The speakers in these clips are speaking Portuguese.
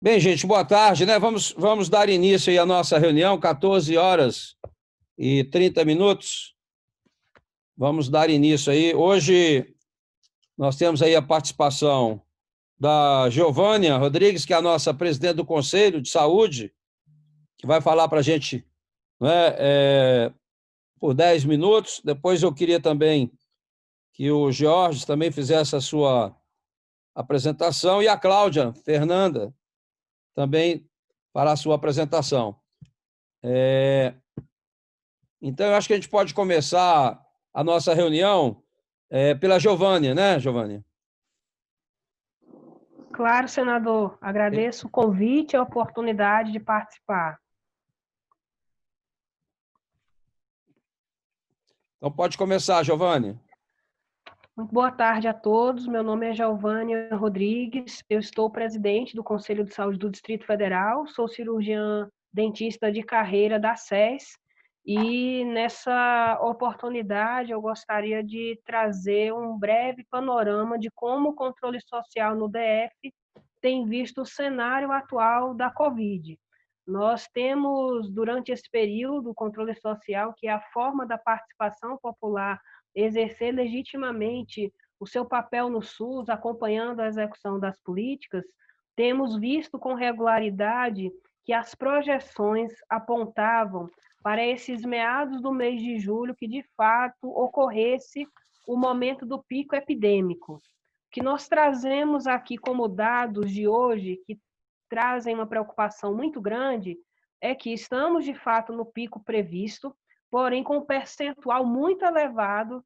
Bem, gente, boa tarde, né? Vamos dar início aí à nossa reunião, 14 horas e 30 minutos. Vamos dar início aí. Hoje nós temos aí a participação da Giovânia Rodrigues, que é a nossa presidente do Conselho de Saúde, que vai falar para a gente, né, por 10 minutos. Depois eu queria também que o Georges também fizesse a sua apresentação e a Cláudia Fernanda também para a sua apresentação. Então, eu acho que a gente pode começar a nossa reunião pela Giovânia, né, Giovânia? Claro, senador. Agradeço o convite e a oportunidade de participar. Então, pode começar, Giovânia. Muito boa tarde a todos. Meu nome é Giovânia Rodrigues. Eu estou presidente do Conselho de Saúde do Distrito Federal. Sou cirurgiã dentista de carreira da SES. E nessa oportunidade eu gostaria de trazer um breve panorama de como o controle social no DF tem visto o cenário atual da Covid. Nós temos, durante esse período, o controle social, que é a forma da participação popular exercer legitimamente o seu papel no SUS, acompanhando a execução das políticas, temos visto com regularidade que as projeções apontavam para esses meados do mês de julho que, de fato, ocorresse o momento do pico epidêmico. O que nós trazemos aqui como dados de hoje, que trazem uma preocupação muito grande, é que estamos, de fato, no pico previsto, porém com um percentual muito elevado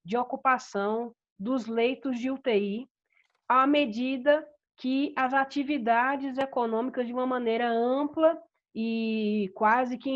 de ocupação dos leitos de UTI, à medida que as atividades econômicas, de uma maneira ampla e quase que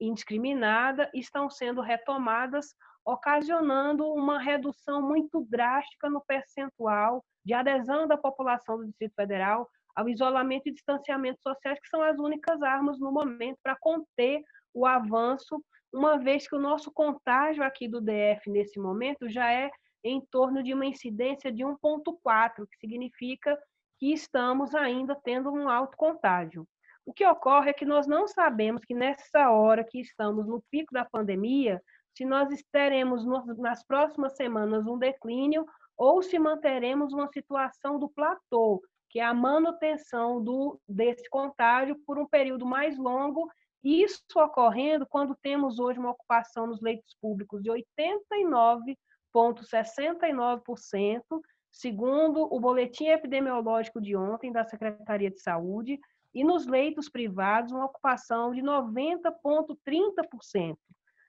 indiscriminada, estão sendo retomadas, ocasionando uma redução muito drástica no percentual de adesão da população do Distrito Federal ao isolamento e distanciamento sociais, que são as únicas armas no momento para conter o avanço, uma vez que o nosso contágio aqui do DF nesse momento já é em torno de uma incidência de 1,4, que significa que estamos ainda tendo um alto contágio. O que ocorre é que nós não sabemos que nessa hora que estamos no pico da pandemia, se nós teremos nas próximas semanas um declínio ou se manteremos uma situação do platô, que é a manutenção desse contágio por um período mais longo, isso ocorrendo quando temos hoje uma ocupação nos leitos públicos de 89,69%, segundo o boletim epidemiológico de ontem da Secretaria de Saúde, e nos leitos privados uma ocupação de 90,30%.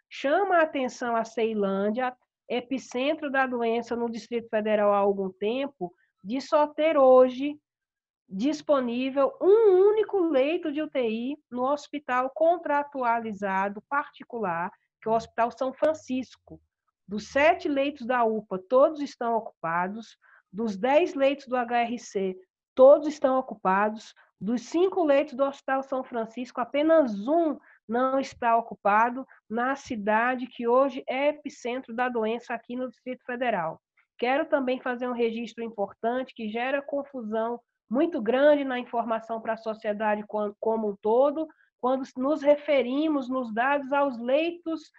Chama a atenção a Ceilândia, epicentro da doença no Distrito Federal há algum tempo, de só ter hoje disponível um único leito de UTI no hospital contratualizado particular, que é o Hospital São Francisco. Dos 7 leitos da UPA, todos estão ocupados. Dos 10 leitos do HRC, todos estão ocupados. Dos 5 leitos do Hospital São Francisco, apenas um não está ocupado na cidade que hoje é epicentro da doença aqui no Distrito Federal. Quero também fazer um registro importante que gera confusão muito grande na informação para a sociedade como um todo, quando nos referimos nos dados aos leitos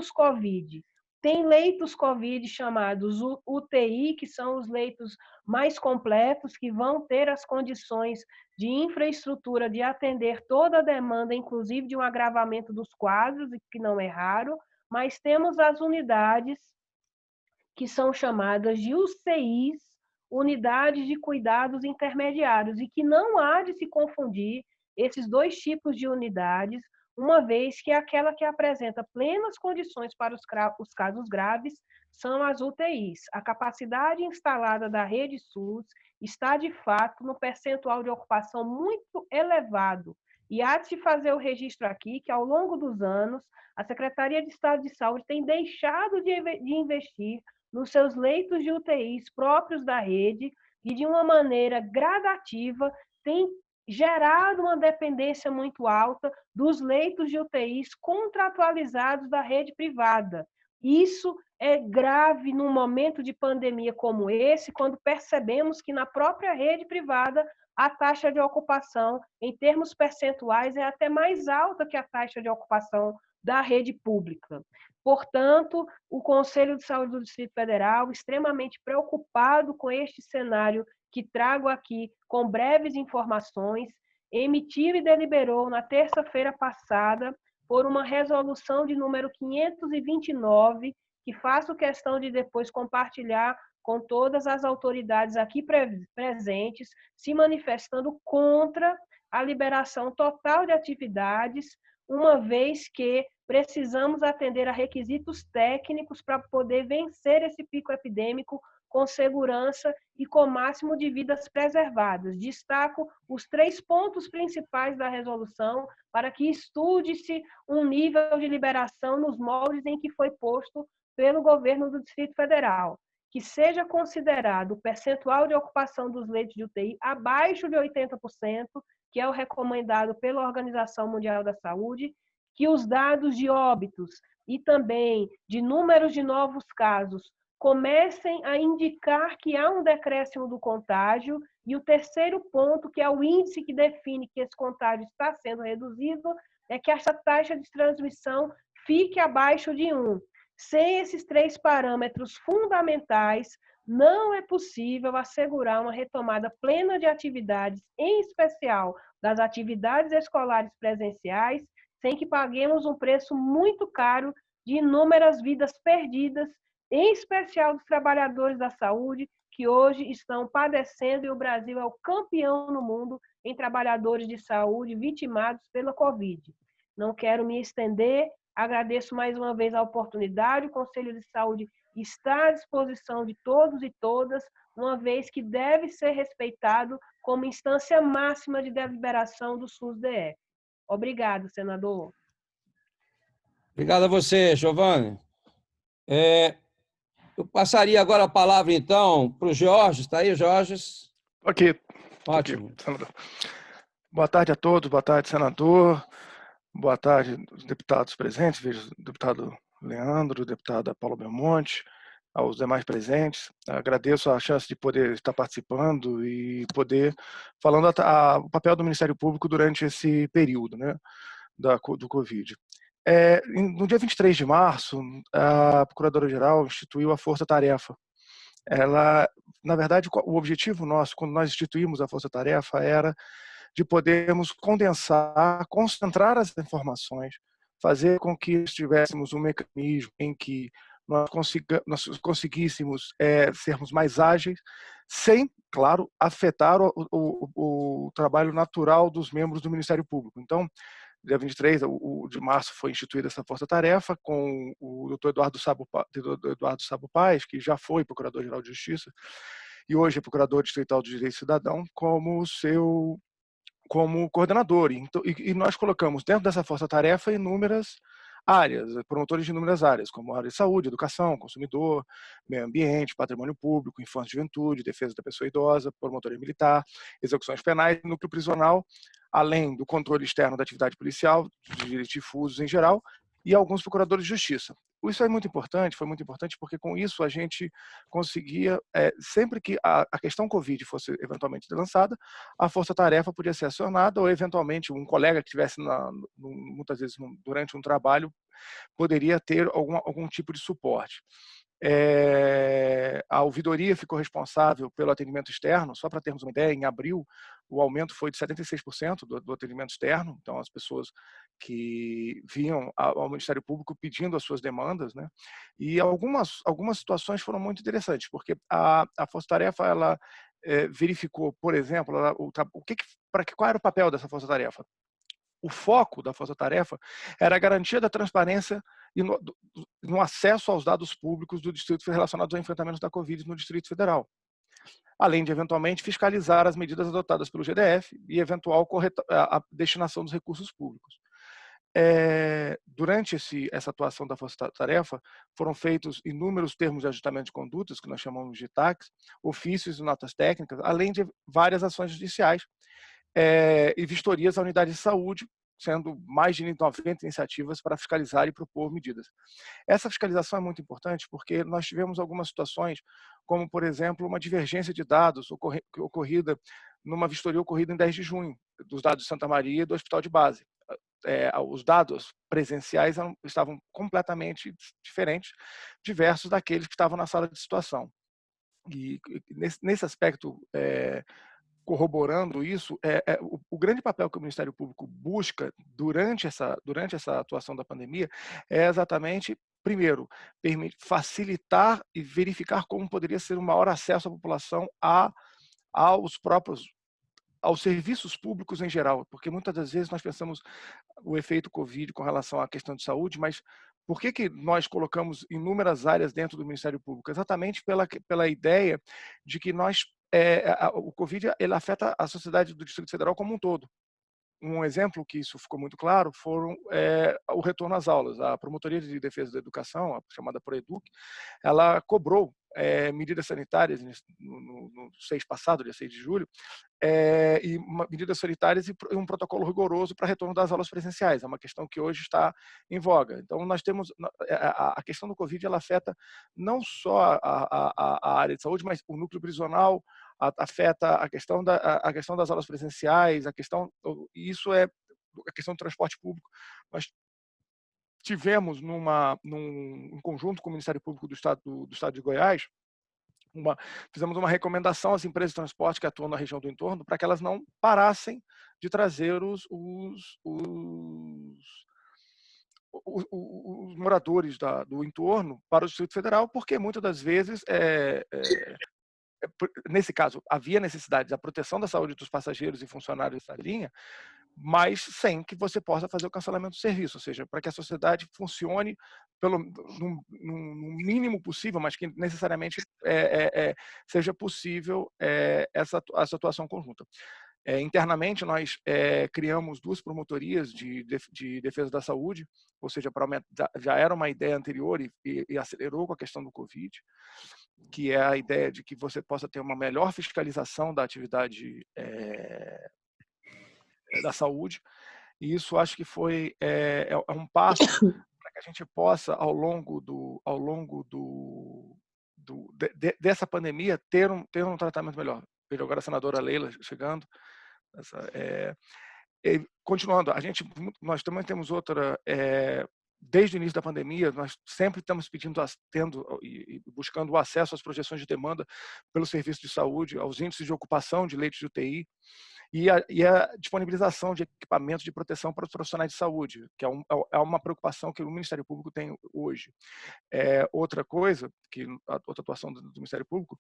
COVID. Tem leitos COVID chamados UTI, que são os leitos mais completos, que vão ter as condições de infraestrutura de atender toda a demanda, inclusive de um agravamento dos quadros, que não é raro, mas temos as unidades que são chamadas de UCIs, unidades de cuidados intermediários, e que não há de se confundir esses dois tipos de unidades, uma vez que aquela que apresenta plenas condições para os casos graves são as UTIs. A capacidade instalada da rede SUS está, de fato, no percentual de ocupação muito elevado. E há de se fazer o registro aqui que, ao longo dos anos, a Secretaria de Estado de Saúde tem deixado de investir nos seus leitos de UTIs próprios da rede e, de uma maneira gradativa, tem gerado uma dependência muito alta dos leitos de UTIs contratualizados da rede privada. Isso é grave num momento de pandemia como esse, quando percebemos que na própria rede privada a taxa de ocupação, em termos percentuais, é até mais alta que a taxa de ocupação da rede pública. Portanto, o Conselho de Saúde do Distrito Federal, extremamente preocupado com este cenário que trago aqui com breves informações, emitiu e deliberou na terça-feira passada por uma resolução de número 529, que faço questão de depois compartilhar com todas as autoridades aqui presentes, se manifestando contra a liberação total de atividades, uma vez que precisamos atender a requisitos técnicos para poder vencer esse pico epidêmico com segurança e com o máximo de vidas preservadas. Destaco os 3 pontos principais da resolução para que estude-se um nível de liberação nos moldes em que foi posto pelo governo do Distrito Federal, que seja considerado o percentual de ocupação dos leitos de UTI abaixo de 80%, que é o recomendado pela Organização Mundial da Saúde, que os dados de óbitos e também de números de novos casos comecem a indicar que há um decréscimo do contágio, e o terceiro ponto, que é o índice que define que esse contágio está sendo reduzido, é que essa taxa de transmissão fique abaixo de 1. Sem esses 3 parâmetros fundamentais, não é possível assegurar uma retomada plena de atividades, em especial das atividades escolares presenciais, sem que paguemos um preço muito caro de inúmeras vidas perdidas, em especial dos trabalhadores da saúde, que hoje estão padecendo, e o Brasil é o campeão no mundo em trabalhadores de saúde vitimados pela Covid. Não quero me estender, agradeço mais uma vez a oportunidade, o Conselho de Saúde está à disposição de todos e todas, uma vez que deve ser respeitado como instância máxima de deliberação do SUS-DF. Obrigado, senador. Obrigado a você, Giovanni. Eu passaria agora a palavra, então, para o Jorge. Está aí, Jorge? Ok. Ótimo. Aqui, senador. Boa tarde a todos, boa tarde, senador. Boa tarde, os deputados presentes, vejo o deputado Leandro, o deputado Paulo Belmonte, aos demais presentes. Agradeço a chance de poder estar participando e poder falando o papel do Ministério Público durante esse período, né, do Covid. No dia 23 de março, a Procuradora-Geral instituiu a Força Tarefa. Ela, na verdade, o objetivo nosso, quando nós instituímos a Força Tarefa, era de podermos condensar, concentrar as informações, fazer com que tivéssemos um mecanismo em que nós conseguíssemos sermos mais ágeis, sem, claro, afetar o trabalho natural dos membros do Ministério Público. Então, dia 23 de março foi instituída essa força-tarefa com o Dr. Eduardo Sabo Paes, que já foi Procurador-Geral de Justiça e hoje é Procurador Distrital de Direito Cidadão, como coordenador. E nós colocamos dentro dessa força-tarefa inúmeras áreas, promotores de inúmeras áreas, como a área de saúde, educação, consumidor, meio ambiente, patrimônio público, infância e juventude, defesa da pessoa idosa, promotoria militar, execuções penais, núcleo prisional, além do controle externo da atividade policial, de direitos difusos em geral, e alguns procuradores de justiça. Isso é muito importante, foi muito importante, porque com isso a gente conseguia, sempre que a questão Covid fosse eventualmente lançada, a força-tarefa podia ser acionada, ou eventualmente um colega que estivesse, muitas vezes, durante um trabalho, poderia ter algum tipo de suporte. A ouvidoria ficou responsável pelo atendimento externo. Só para termos uma ideia, em abril o aumento foi de 76% do atendimento externo, então as pessoas que vinham ao Ministério Público pedindo as suas demandas, né? E algumas situações foram muito interessantes, porque a Força-Tarefa ela verificou, por exemplo, qual era o papel dessa Força-Tarefa. O foco da Força-Tarefa era a garantia da transparência e no acesso aos dados públicos do Distrito relacionados ao enfrentamento da Covid no Distrito Federal, além de, eventualmente, fiscalizar as medidas adotadas pelo GDF e eventual a destinação dos recursos públicos. Durante essa atuação da Força-Tarefa, foram feitos inúmeros termos de ajustamento de condutas, que nós chamamos de TACs, ofícios e notas técnicas, além de várias ações judiciais, e vistorias à unidade de saúde, sendo mais de 90 iniciativas para fiscalizar e propor medidas. Essa fiscalização é muito importante porque nós tivemos algumas situações, como, por exemplo, uma divergência de dados ocorrida numa vistoria ocorrida em 10 de junho, dos dados de Santa Maria e do Hospital de Base. Os dados presenciais estavam completamente diferentes, diversos daqueles que estavam na sala de situação. E nesse aspecto, corroborando isso, o grande papel que o Ministério Público busca durante essa atuação da pandemia é exatamente, primeiro, facilitar e verificar como poderia ser um maior acesso à população aos serviços públicos em geral, porque muitas das vezes nós pensamos o efeito Covid com relação à questão de saúde, mas por que nós colocamos inúmeras áreas dentro do Ministério Público? Exatamente pela ideia de que o Covid ele afeta a sociedade do Distrito Federal como um todo. Um exemplo que isso ficou muito claro foram o retorno às aulas. A Promotoria de Defesa da Educação, a chamada PROEDUC, ela cobrou medidas sanitárias no 6 passado, dia 6 de julho, e medidas sanitárias e um protocolo rigoroso para retorno das aulas presenciais. É uma questão que hoje está em voga. Então, nós temos a questão do Covid, ela afeta não só a área de saúde, mas o núcleo prisional, afeta a questão das aulas presenciais, isso é a questão do transporte público. Nós tivemos em conjunto com o Ministério Público do Estado de Goiás, fizemos uma recomendação às empresas de transporte que atuam na região do entorno para que elas não parassem de trazer os moradores do entorno para o Distrito Federal, porque muitas das vezes nesse caso, havia necessidade da proteção da saúde dos passageiros e funcionários da linha, mas sem que você possa fazer o cancelamento do serviço, ou seja, para que a sociedade funcione no mínimo possível, mas que necessariamente seja possível essa atuação conjunta. Internamente, nós criamos 2 promotorias de defesa da saúde, ou seja, já era uma ideia anterior e acelerou com a questão do Covid, que é a ideia de que você possa ter uma melhor fiscalização da atividade da saúde. E isso acho que é um passo para que a gente possa, ao longo dessa pandemia, ter um tratamento melhor. Vejo agora a senadora Leila chegando. Continuando, nós também temos outra. Desde o início da pandemia, nós sempre estamos tendo e buscando o acesso às projeções de demanda pelo serviço de saúde, aos índices de ocupação de leitos de UTI e a disponibilização de equipamentos de proteção para os profissionais de saúde, que é uma preocupação que o Ministério Público tem hoje. Outra coisa, outra atuação do Ministério Público,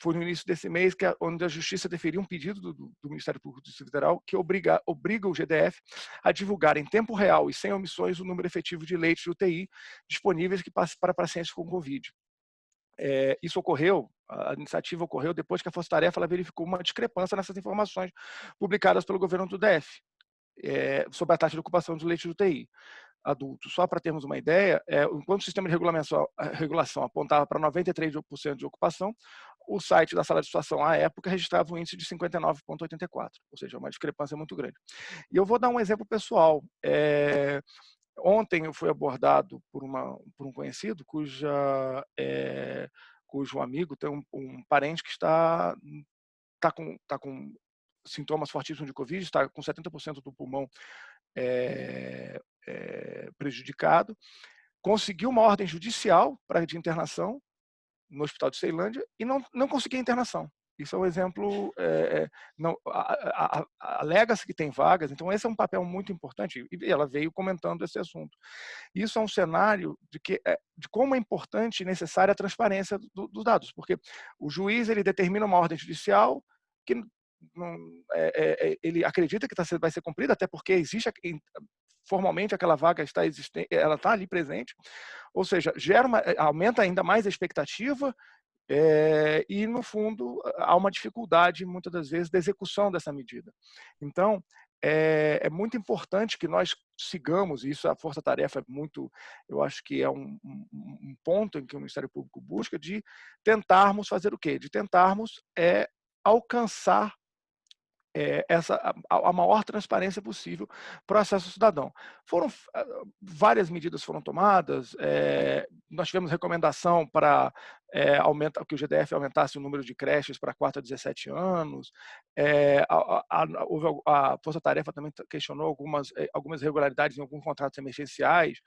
foi no início desse mês, onde a Justiça deferiu um pedido do Ministério Público do Distrito Federal que obriga o GDF a divulgar em tempo real e sem omissões o número efetivo de leitos de UTI disponíveis para pacientes com Covid. Isso ocorreu, a iniciativa ocorreu depois que a Força Tarefa ela verificou uma discrepância nessas informações publicadas pelo governo do DF sobre a taxa de ocupação dos leitos de UTI adultos. Só para termos uma ideia, enquanto o sistema de regulação apontava para 93% de ocupação, o site da sala de situação à época registrava um índice de 59,84, ou seja, uma discrepância muito grande. E eu vou dar um exemplo pessoal. Ontem eu fui abordado por um conhecido cujo amigo tem um parente que está com sintomas fortíssimos de Covid, está com 70% do pulmão prejudicado, conseguiu uma ordem judicial de internação no Hospital de Ceilândia e não conseguia internação. Isso é um exemplo, alega-se que tem vagas, então esse é um papel muito importante, e ela veio comentando esse assunto. Isso é um cenário de como é importante e necessária a transparência dos dados, porque o juiz ele determina uma ordem judicial que ele acredita que vai ser cumprida, até porque existe formalmente aquela vaga ela está ali presente, ou seja, aumenta ainda mais a expectativa. E, no fundo, há uma dificuldade, muitas das vezes, da execução dessa medida. Então, é muito importante que nós sigamos, e isso a força-tarefa é muito, eu acho que é um ponto em que o Ministério Público busca, de tentarmos fazer o quê? De tentarmos alcançar a maior transparência possível para o acesso ao cidadão. Várias medidas foram tomadas, nós tivemos recomendação para que o GDF aumentasse o número de creches para 4 a 17 anos, a Força Tarefa também questionou algumas irregularidades em alguns contratos emergenciais.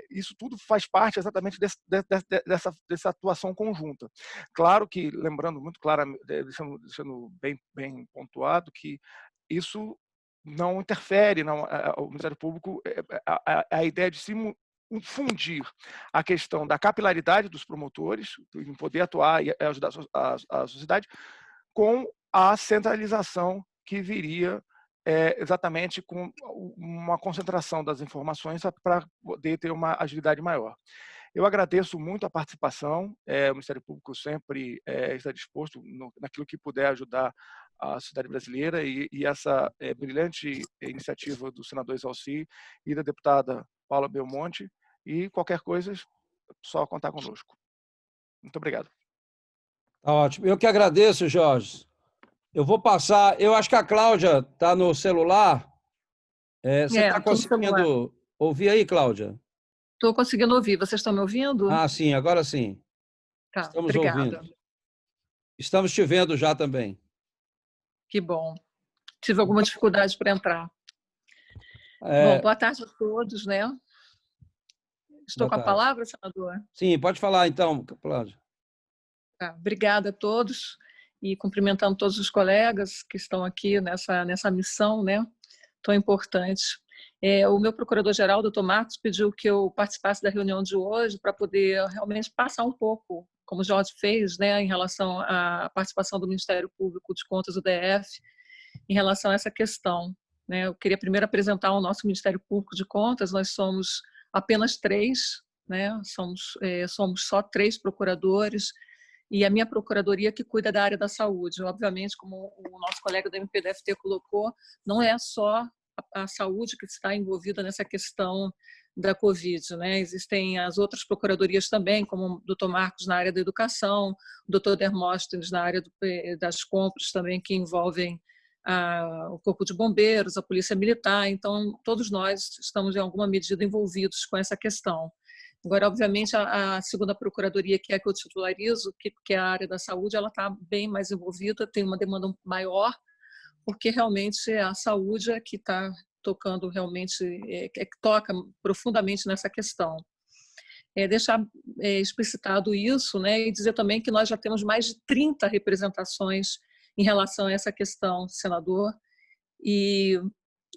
Isso tudo faz parte exatamente dessa atuação conjunta. Claro que, lembrando muito claramente, deixando bem pontuado, que isso não interfere, o Ministério Público, a ideia de se fundir a questão da capilaridade dos promotores, em poder atuar e ajudar a sociedade, com a centralização que viria exatamente com uma concentração das informações para poder ter uma agilidade maior. Eu agradeço muito a participação, o Ministério Público sempre está disposto naquilo que puder ajudar a sociedade brasileira e essa brilhante iniciativa do senador Exalci e da deputada Paula Belmonte, e qualquer coisa, só contar conosco. Muito obrigado. Tá ótimo. Eu que agradeço, Jorge. Eu vou passar, eu acho que a Cláudia está no celular. Você está conseguindo ouvir aí, Cláudia? Estou conseguindo ouvir. Vocês estão me ouvindo? Ah, sim, agora sim. Tá, Estamos obrigada. ouvindo. Estamos te vendo já também. Que bom. Tive alguma dificuldade para entrar. Bom, boa tarde a todos, né? Estou com a palavra, senador? Sim, pode falar então, Cláudia. Tá, obrigada a todos e cumprimentando todos os colegas que estão aqui nessa missão, né, tão importante. O meu procurador-geral, doutor Marcos, pediu que eu participasse da reunião de hoje para poder realmente passar um pouco, como o Jorge fez, né, em relação à participação do Ministério Público de Contas do DF, em relação a essa questão, né. Eu queria primeiro apresentar o nosso Ministério Público de Contas. Nós somos apenas 3, né, somos só 3 procuradores, e a minha procuradoria que cuida da área da saúde. Obviamente, como o nosso colega do MPDFT colocou, não é só a saúde que está envolvida nessa questão da Covid, né? Existem as outras procuradorias também, como o doutor Marcos na área da educação, o doutor Demóstenes na área das compras também, que envolvem o Corpo de Bombeiros, a Polícia Militar. Então, todos nós estamos, em alguma medida, envolvidos com essa questão. Agora, obviamente, a segunda procuradoria, que é a que eu titularizo, que é a área da saúde, ela está bem mais envolvida, tem uma demanda maior, porque realmente a saúde é que está tocando realmente, que toca profundamente nessa questão. Deixar explicitado isso, né, e dizer também que nós já temos mais de 30 representações em relação a essa questão, senador, e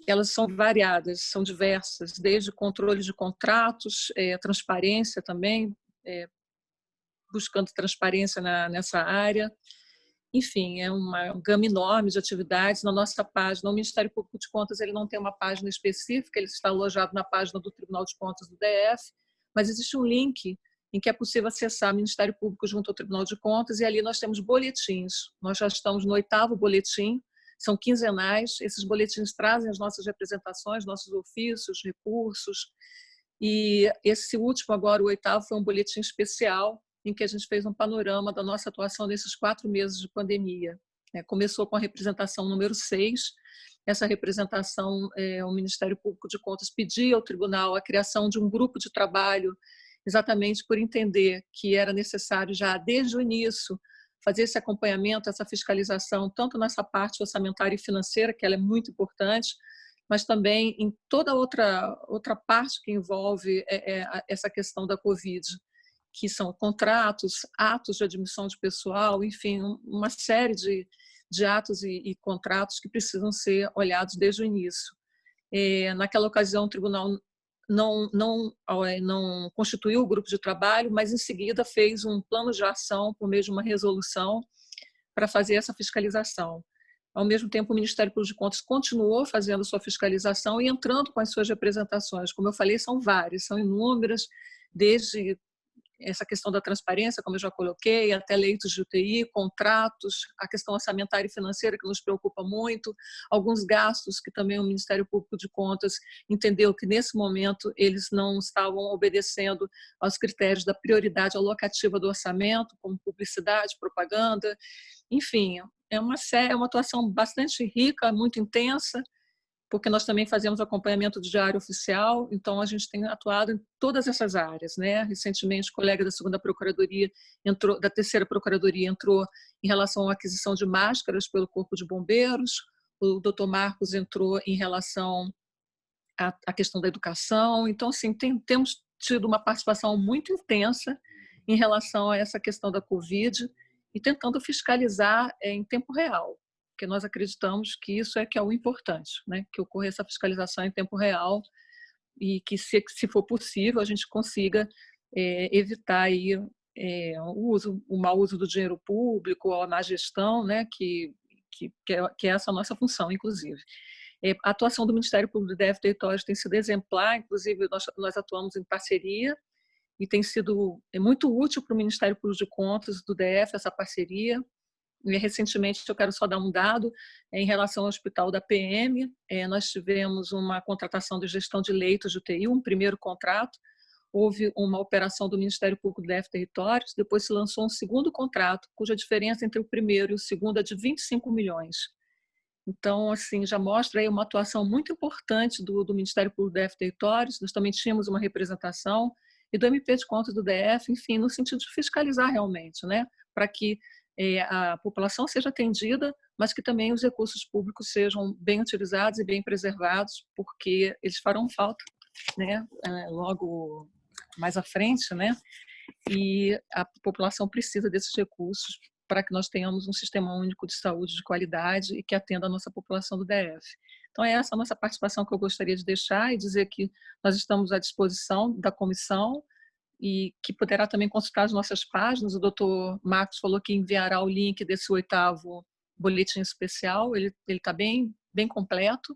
elas são variadas, são diversas, desde controle de contratos, transparência também, buscando transparência nessa área. Enfim, é uma gama enorme de atividades. Na nossa página, o Ministério Público de Contas, ele não tem uma página específica, ele está alojado na página do Tribunal de Contas do DF, mas existe um link em que é possível acessar o Ministério Público junto ao Tribunal de Contas, e ali nós temos boletins. Nós já estamos no 8º boletim, são quinzenais. Esses boletins trazem as nossas representações, nossos ofícios, recursos. E esse último, agora, o 8º, foi um boletim especial em que a gente fez um panorama da nossa atuação nesses 4 meses de pandemia. Começou com a representação número 6. Essa representação, o Ministério Público de Contas pedia ao tribunal a criação de um grupo de trabalho, exatamente por entender que era necessário já, desde o início, fazer esse acompanhamento, essa fiscalização, tanto nessa parte orçamentária e financeira, que ela é muito importante, mas também em toda outra parte que envolve essa questão da Covid, que são contratos, atos de admissão de pessoal, enfim, uma série de atos e contratos que precisam ser olhados desde o início. Naquela ocasião, o tribunal não constituiu o grupo de trabalho, mas em seguida fez um plano de ação por meio de uma resolução para fazer essa fiscalização. Ao mesmo tempo, o Ministério Público de Contas continuou fazendo sua fiscalização e entrando com as suas representações. Como eu falei, são várias, são inúmeras, desde essa questão da transparência, como eu já coloquei, até leitos de UTI, contratos, a questão orçamentária e financeira, que nos preocupa muito, alguns gastos que também o Ministério Público de Contas entendeu que, nesse momento, eles não estavam obedecendo aos critérios da prioridade alocativa do orçamento, como publicidade, propaganda, enfim, é uma atuação bastante rica, muito intensa, porque nós também fazemos acompanhamento do Diário Oficial, então a gente tem atuado em todas essas áreas, né? Recentemente, o colega da segunda Procuradoria entrou, da terceira Procuradoria entrou em relação à aquisição de máscaras pelo Corpo de Bombeiros, o doutor Marcos entrou em relação à questão da educação, então, assim, temos tido uma participação muito intensa em relação a essa questão da Covid e tentando fiscalizar em tempo real, porque nós acreditamos que isso é que é o importante, né? Que ocorra essa fiscalização em tempo real e que, se for possível, a gente consiga evitar aí, o mau uso do dinheiro público, a má gestão, né? Que é essa a nossa função, inclusive. A atuação do Ministério Público do DF Territórios tem sido exemplar, inclusive nós atuamos em parceria e tem sido muito útil para o Ministério Público de Contas do DF essa parceria. E, recentemente, eu quero só dar um dado em relação ao Hospital da PM, nós tivemos uma contratação de gestão de leitos de UTI, um primeiro contrato, houve uma operação do Ministério Público do DF Territórios, depois se lançou um segundo contrato, cuja diferença entre o primeiro e o segundo é de 25 milhões. Então, assim, já mostra aí uma atuação muito importante do Ministério Público do DF Territórios. Nós também tínhamos uma representação e do MP de Contas do DF, enfim, no sentido de fiscalizar realmente, né, para que a população seja atendida, mas que também os recursos públicos sejam bem utilizados e bem preservados, porque eles farão falta, né, logo mais à frente, né, e a população precisa desses recursos para que nós tenhamos um sistema único de saúde de qualidade e que atenda a nossa população do DF. Então, é essa a nossa participação que eu gostaria de deixar e dizer que nós estamos à disposição da comissão e que poderá também consultar as nossas páginas. O doutor Marcos falou que enviará o link desse 8º boletim especial, ele está bem completo,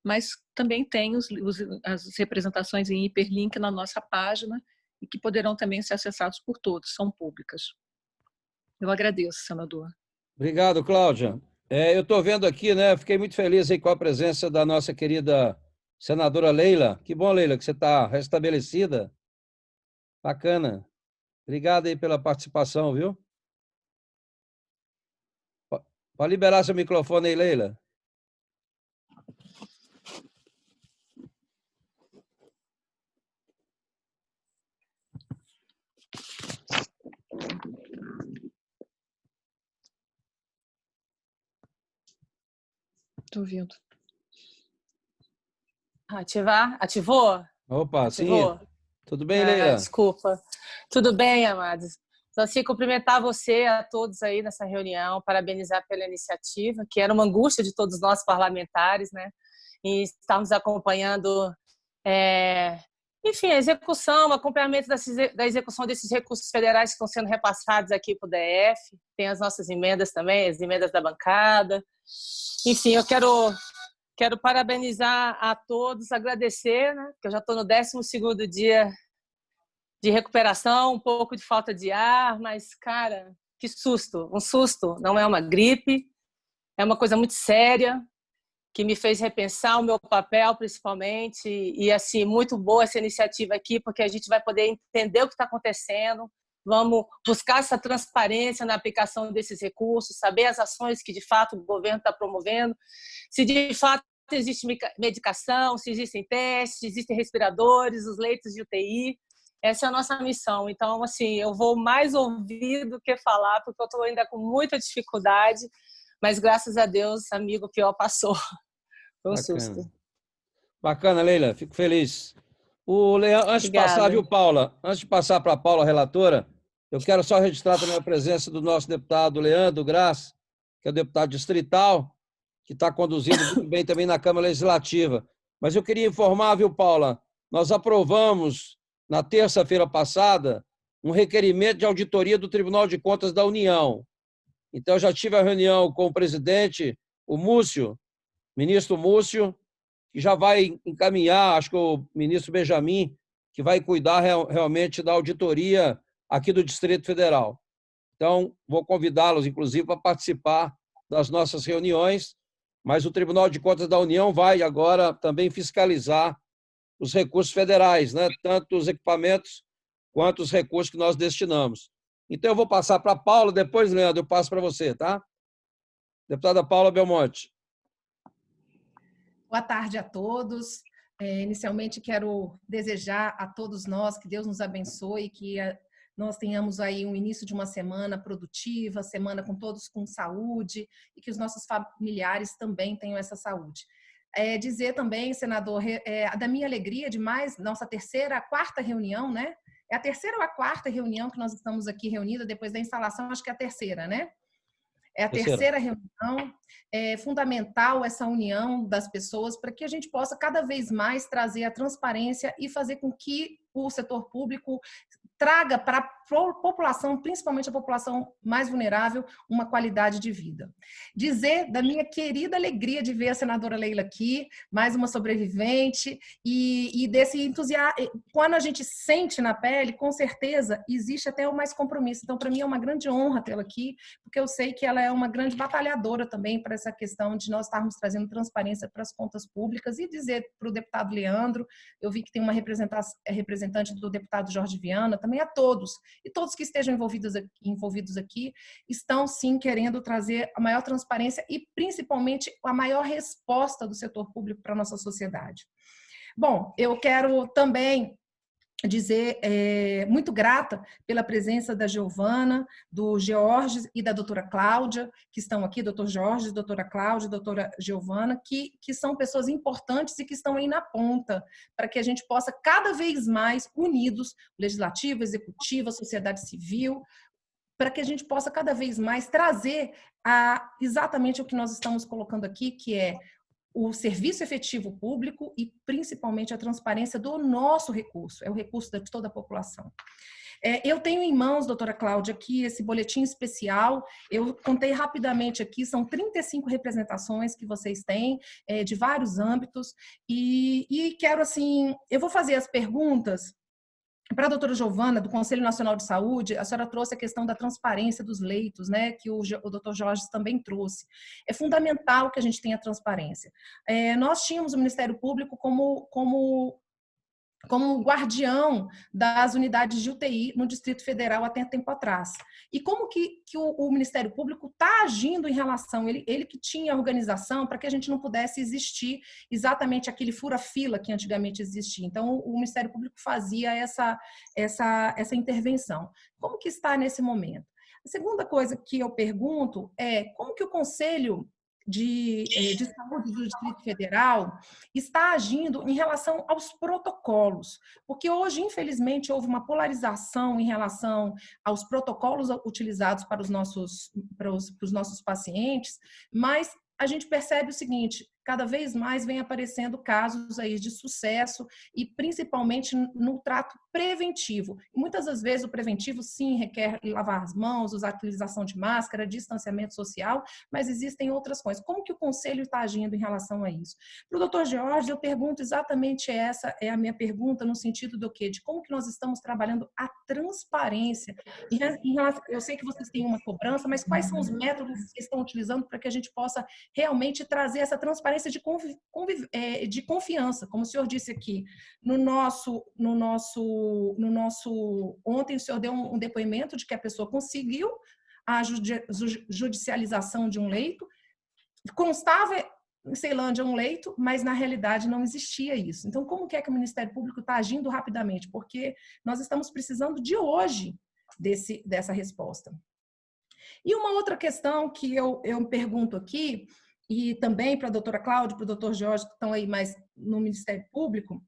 mas também tem as representações em hiperlink na nossa página e que poderão também ser acessados por todos, são públicas. Eu agradeço, senador. Obrigado, Cláudia. Eu estou vendo aqui, né? Fiquei muito feliz aí com a presença da nossa querida senadora Leila. Que bom, Leila, que você está restabelecida. Bacana. Obrigado aí pela participação, viu? Pode liberar seu microfone aí, Leila. Estou ouvindo. Ativar? Ativou? Opa, Ativou? sim. Tudo bem, Leila? Desculpa. Tudo bem, amados. Só assim, cumprimentar você, a todos aí nessa reunião, parabenizar pela iniciativa, que era uma angústia de todos nós parlamentares, né? E estamos acompanhando, enfim, a execução, o acompanhamento da execução desses recursos federais que estão sendo repassados aqui para o DF. Tem as nossas emendas também, as emendas da bancada. Enfim, eu quero parabenizar a todos, agradecer, né? Que eu já estou no 12º dia de recuperação, um pouco de falta de ar, mas, cara, que susto. Um susto, não é uma gripe, é uma coisa muito séria, que me fez repensar o meu papel, principalmente, e, assim, muito boa essa iniciativa aqui, porque a gente vai poder entender o que está acontecendo, vamos buscar essa transparência na aplicação desses recursos, saber as ações que, de fato, o governo está promovendo, se, de fato, existe medicação, se existem testes, se existem respiradores, os leitos de UTI. Essa é a nossa missão. Então, assim, eu vou mais ouvir do que falar, porque eu estou ainda com muita dificuldade, mas, graças a Deus, amigo, o pior passou. Foi um susto. Bacana, Leila. Fico feliz. Antes de passar, viu, Paula? Antes de passar para a Paula, relatora, eu quero só registrar também a presença do nosso deputado Leandro Graça, que é o deputado distrital, que está conduzindo muito bem também na Câmara Legislativa. Mas eu queria informar, viu, Paula? Nós aprovamos, na terça-feira passada, um requerimento de auditoria do Tribunal de Contas da União. Então, eu já tive a reunião com o presidente, o Múcio, ministro Múcio, que já vai encaminhar, acho que o ministro Benjamin, que vai cuidar realmente da auditoria aqui do Distrito Federal. Então, vou convidá-los, inclusive, para participar das nossas reuniões, mas o Tribunal de Contas da União vai agora também fiscalizar os recursos federais, né? Tanto os equipamentos quanto os recursos que nós destinamos. Então, eu vou passar para a Paula, depois, Leandro, eu passo para você, tá? Deputada Paula Belmonte. Boa tarde a todos. Inicialmente, quero desejar a todos nós que Deus nos abençoe, que nós tenhamos aí um início de uma semana produtiva, semana com todos com saúde e que os nossos familiares também tenham essa saúde. Dizer também, senador, da minha alegria demais, nossa quarta reunião, né? É a terceira ou a quarta reunião que nós estamos aqui reunidas depois da instalação, acho que é a terceira, né? É a terceira reunião. É fundamental essa união das pessoas para que a gente possa cada vez mais trazer a transparência e fazer com que o setor público traga para a população, principalmente a população mais vulnerável, uma qualidade de vida. Dizer da minha querida alegria de ver a senadora Leila aqui, mais uma sobrevivente, e desse entusiasmo. Quando a gente sente na pele, com certeza, existe até mais compromisso. Então, para mim, é uma grande honra tê-la aqui, porque eu sei que ela é uma grande batalhadora também para essa questão de nós estarmos trazendo transparência para as contas públicas, e dizer para o deputado Leandro, eu vi que tem uma representante do deputado Jorge Viana, também a todos, e todos que estejam envolvidos aqui, estão sim querendo trazer a maior transparência e principalmente a maior resposta do setor público para a nossa sociedade. Bom, eu quero também dizer muito grata pela presença da Giovana, do Georges e da doutora Cláudia, que estão aqui, doutor Georges, doutora Cláudia, doutora Giovana, que são pessoas importantes e que estão aí na ponta, para que a gente possa cada vez mais, unidos, legislativo, executivo, a sociedade civil, para que a gente possa cada vez mais trazer exatamente o que nós estamos colocando aqui, que é o serviço efetivo público e, principalmente, a transparência do nosso recurso, é o recurso de toda a população. Eu tenho em mãos, doutora Cláudia, aqui esse boletim especial, eu contei rapidamente aqui, são 35 representações que vocês têm, de vários âmbitos, e quero, assim, eu vou fazer as perguntas. Para a doutora Giovana, do Conselho Nacional de Saúde, a senhora trouxe a questão da transparência dos leitos, né, que o doutor Jorge também trouxe. É fundamental que a gente tenha transparência. Nós tínhamos o Ministério Público como guardião das unidades de UTI no Distrito Federal até tempo atrás. E como que o Ministério Público está agindo em relação, ele que tinha organização para que a gente não pudesse existir exatamente aquele fura-fila que antigamente existia. Então, o Ministério Público fazia essa intervenção. Como que está nesse momento? A segunda coisa que eu pergunto é como que o Conselho de Saúde do Distrito Federal está agindo em relação aos protocolos, porque hoje, infelizmente, houve uma polarização em relação aos protocolos utilizados para os nossos pacientes, mas a gente percebe o seguinte: cada vez mais vem aparecendo casos aí de sucesso e principalmente no trato preventivo. E muitas das vezes o preventivo sim requer lavar as mãos, usar a utilização de máscara, distanciamento social, mas existem outras coisas. Como que o Conselho está agindo em relação a isso? Para o doutor George, eu pergunto exatamente essa, é a minha pergunta no sentido do quê? De como que nós estamos trabalhando a transparência. Eu sei que vocês têm uma cobrança, mas quais são os métodos que estão utilizando para que a gente possa realmente trazer essa transparência de confiança, como o senhor disse aqui, ontem o senhor deu um depoimento de que a pessoa conseguiu a judicialização de um leito, constava em Ceilândia um leito, mas na realidade não existia isso. Então, como que é que o Ministério Público está agindo rapidamente? Porque nós estamos precisando de hoje dessa resposta. E uma outra questão que eu pergunto aqui, e também para a doutora Cláudia, para o doutor Jorge, que estão aí mais no Ministério Público,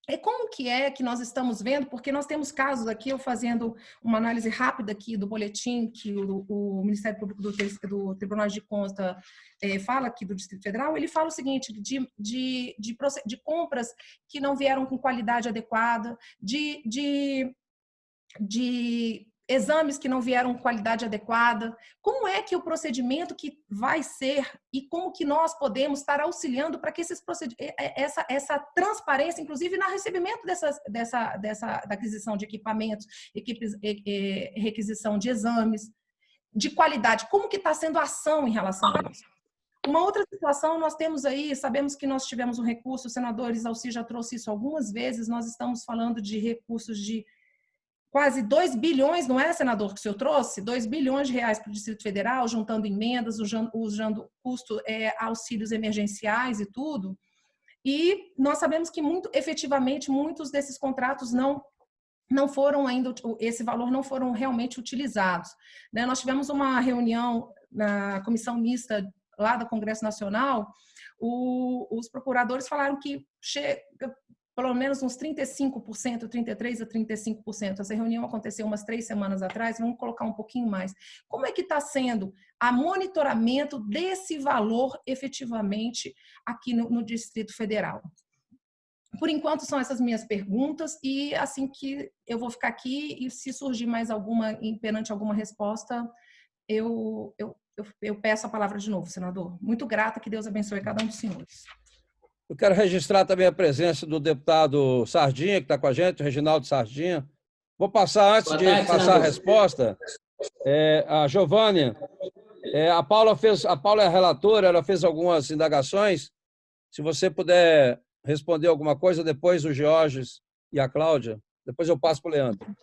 é como que nós estamos vendo, porque nós temos casos aqui, eu fazendo uma análise rápida aqui do boletim que o Ministério Público do Tribunal de Contas fala aqui do Distrito Federal, ele fala o seguinte, de compras que não vieram com qualidade adequada, de exames que não vieram com qualidade adequada. Como é que o procedimento que vai ser e como que nós podemos estar auxiliando para que essa transparência, inclusive no recebimento da aquisição de equipamentos, requisição de exames, de qualidade, como que está sendo a ação em relação a isso? Uma outra situação, nós temos aí, sabemos que nós tivemos um recurso, o senador Isalci já trouxe isso algumas vezes, nós estamos falando de recursos de quase 2 bilhões, não é, senador, que o senhor trouxe? 2 bilhões de reais para o Distrito Federal, juntando emendas, usando custo, auxílios emergenciais e tudo. E nós sabemos que, efetivamente, muitos desses contratos não foram ainda, esse valor não foram realmente utilizados. Né? Nós tivemos uma reunião na comissão mista lá do Congresso Nacional, os procuradores falaram que chega pelo menos uns 35%, 33% a 35%. Essa reunião aconteceu umas 3 semanas atrás, vamos colocar um pouquinho mais. Como é que está sendo a monitoramento desse valor efetivamente aqui no Distrito Federal? Por enquanto, são essas minhas perguntas e assim que eu vou ficar aqui e se surgir mais alguma, perante alguma resposta, eu peço a palavra de novo, senador. Muito grata, que Deus abençoe cada um dos senhores. Eu quero registrar também a presença do deputado Sardinha, que está com a gente, o Reginaldo Sardinha. Vou passar, antes de passar a resposta, a Giovânia. A Paula é a relatora, ela fez algumas indagações. Se você puder responder alguma coisa, depois o Georges e a Cláudia. Depois eu passo para o Leandro.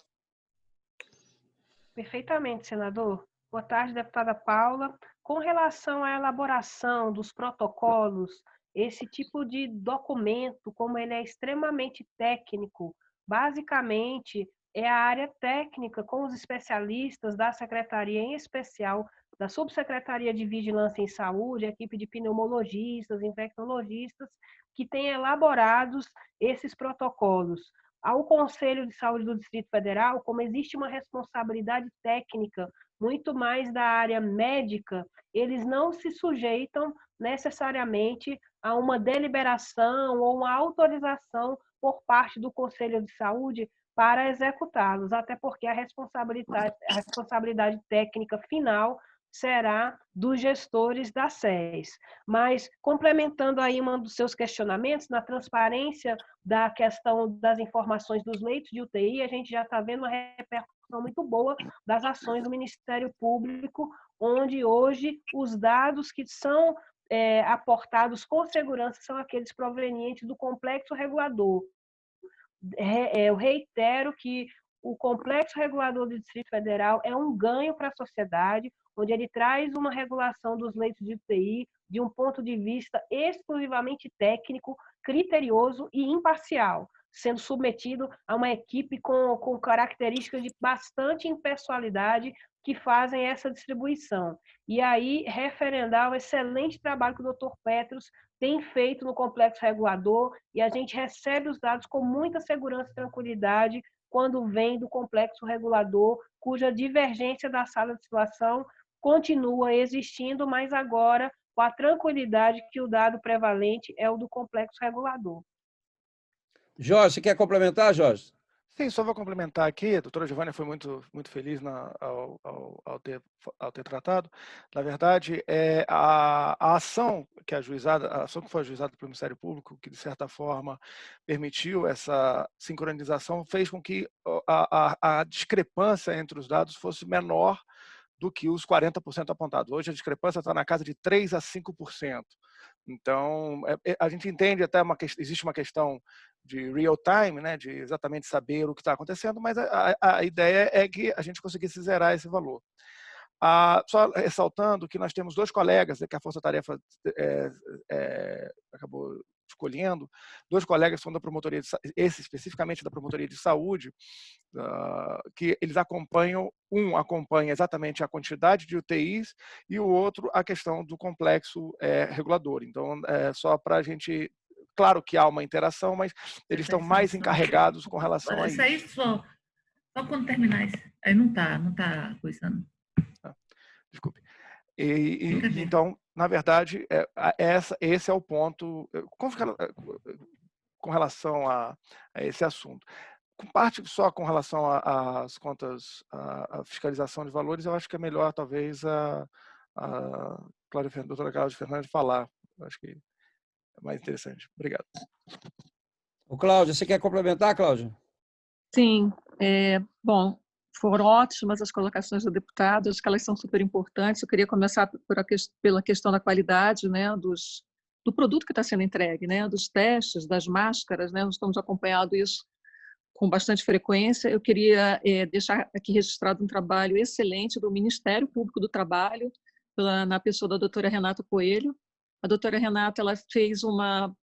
Perfeitamente, senador. Boa tarde, deputada Paula. Com relação à elaboração dos protocolos, esse tipo de documento, como ele é extremamente técnico, basicamente é a área técnica com os especialistas da secretaria, em especial da Subsecretaria de Vigilância em Saúde, a equipe de pneumologistas, infectologistas, que tem elaborados esses protocolos. Ao Conselho de Saúde do Distrito Federal, como existe uma responsabilidade técnica muito mais da área médica, eles não se sujeitam necessariamente a uma deliberação ou uma autorização por parte do Conselho de Saúde para executá-los, até porque a responsabilidade técnica final será dos gestores da SES. Mas, complementando aí um dos seus questionamentos, na transparência da questão das informações dos leitos de UTI, a gente já está vendo uma repercussão muito boa das ações do Ministério Público, onde hoje os dados que são aportados com segurança são aqueles provenientes do complexo regulador. Eu reitero que o complexo regulador do Distrito Federal é um ganho para a sociedade, onde ele traz uma regulação dos leitos de UTI de um ponto de vista exclusivamente técnico, criterioso e imparcial, sendo submetido a uma equipe com características de bastante impessoalidade que fazem essa distribuição. E aí, referendar o excelente trabalho que o Dr. Petros tem feito no complexo regulador, e a gente recebe os dados com muita segurança e tranquilidade quando vem do complexo regulador, cuja divergência da sala de situação continua existindo, mas agora com a tranquilidade que o dado prevalente é o do complexo regulador. Jorge, você quer complementar, Jorge? Sim, só vou complementar aqui. A doutora Giovânia foi muito feliz ao ter tratado. Na verdade, a ação que a ação que foi ajuizada pelo Ministério Público, que de certa forma permitiu essa sincronização, fez com que a discrepância entre os dados fosse menor do que os 40% apontados. Hoje a discrepância está na casa de 3% a 5%. Então, a gente entende até existe uma questão de real time, né, de exatamente saber o que está acontecendo, mas a ideia é que a gente conseguisse zerar esse valor. Só ressaltando que nós temos 2 colegas que a Força Tarefa acabou escolhendo, 2 colegas que são da promotoria, esse especificamente da Promotoria de Saúde, que eles acompanham, um acompanha exatamente a quantidade de UTIs e o outro a questão do complexo regulador. Então, só para a gente... Claro que há uma interação, mas eles estão mais encarregados com relação a isso. Isso aí só quando terminar isso. Aí não está coisando. Desculpe. Então, na verdade, esse é o ponto com relação a esse assunto. Parte só com relação às contas, à fiscalização de valores, eu acho que é melhor, talvez, a doutora Cláudia Fernandes falar. Eu acho que é mais interessante. Obrigado. O Cláudia, você quer complementar, Cláudia? Sim. Bom, foram ótimas as colocações do deputado, acho que elas são super importantes. Eu queria começar pela questão da qualidade, né, do produto que está sendo entregue, né, dos testes, das máscaras, né, nós estamos acompanhando isso com bastante frequência. Eu queria deixar aqui registrado um trabalho excelente do Ministério Público do Trabalho, na pessoa da doutora Renata Coelho. A doutora Renata, ela fez uma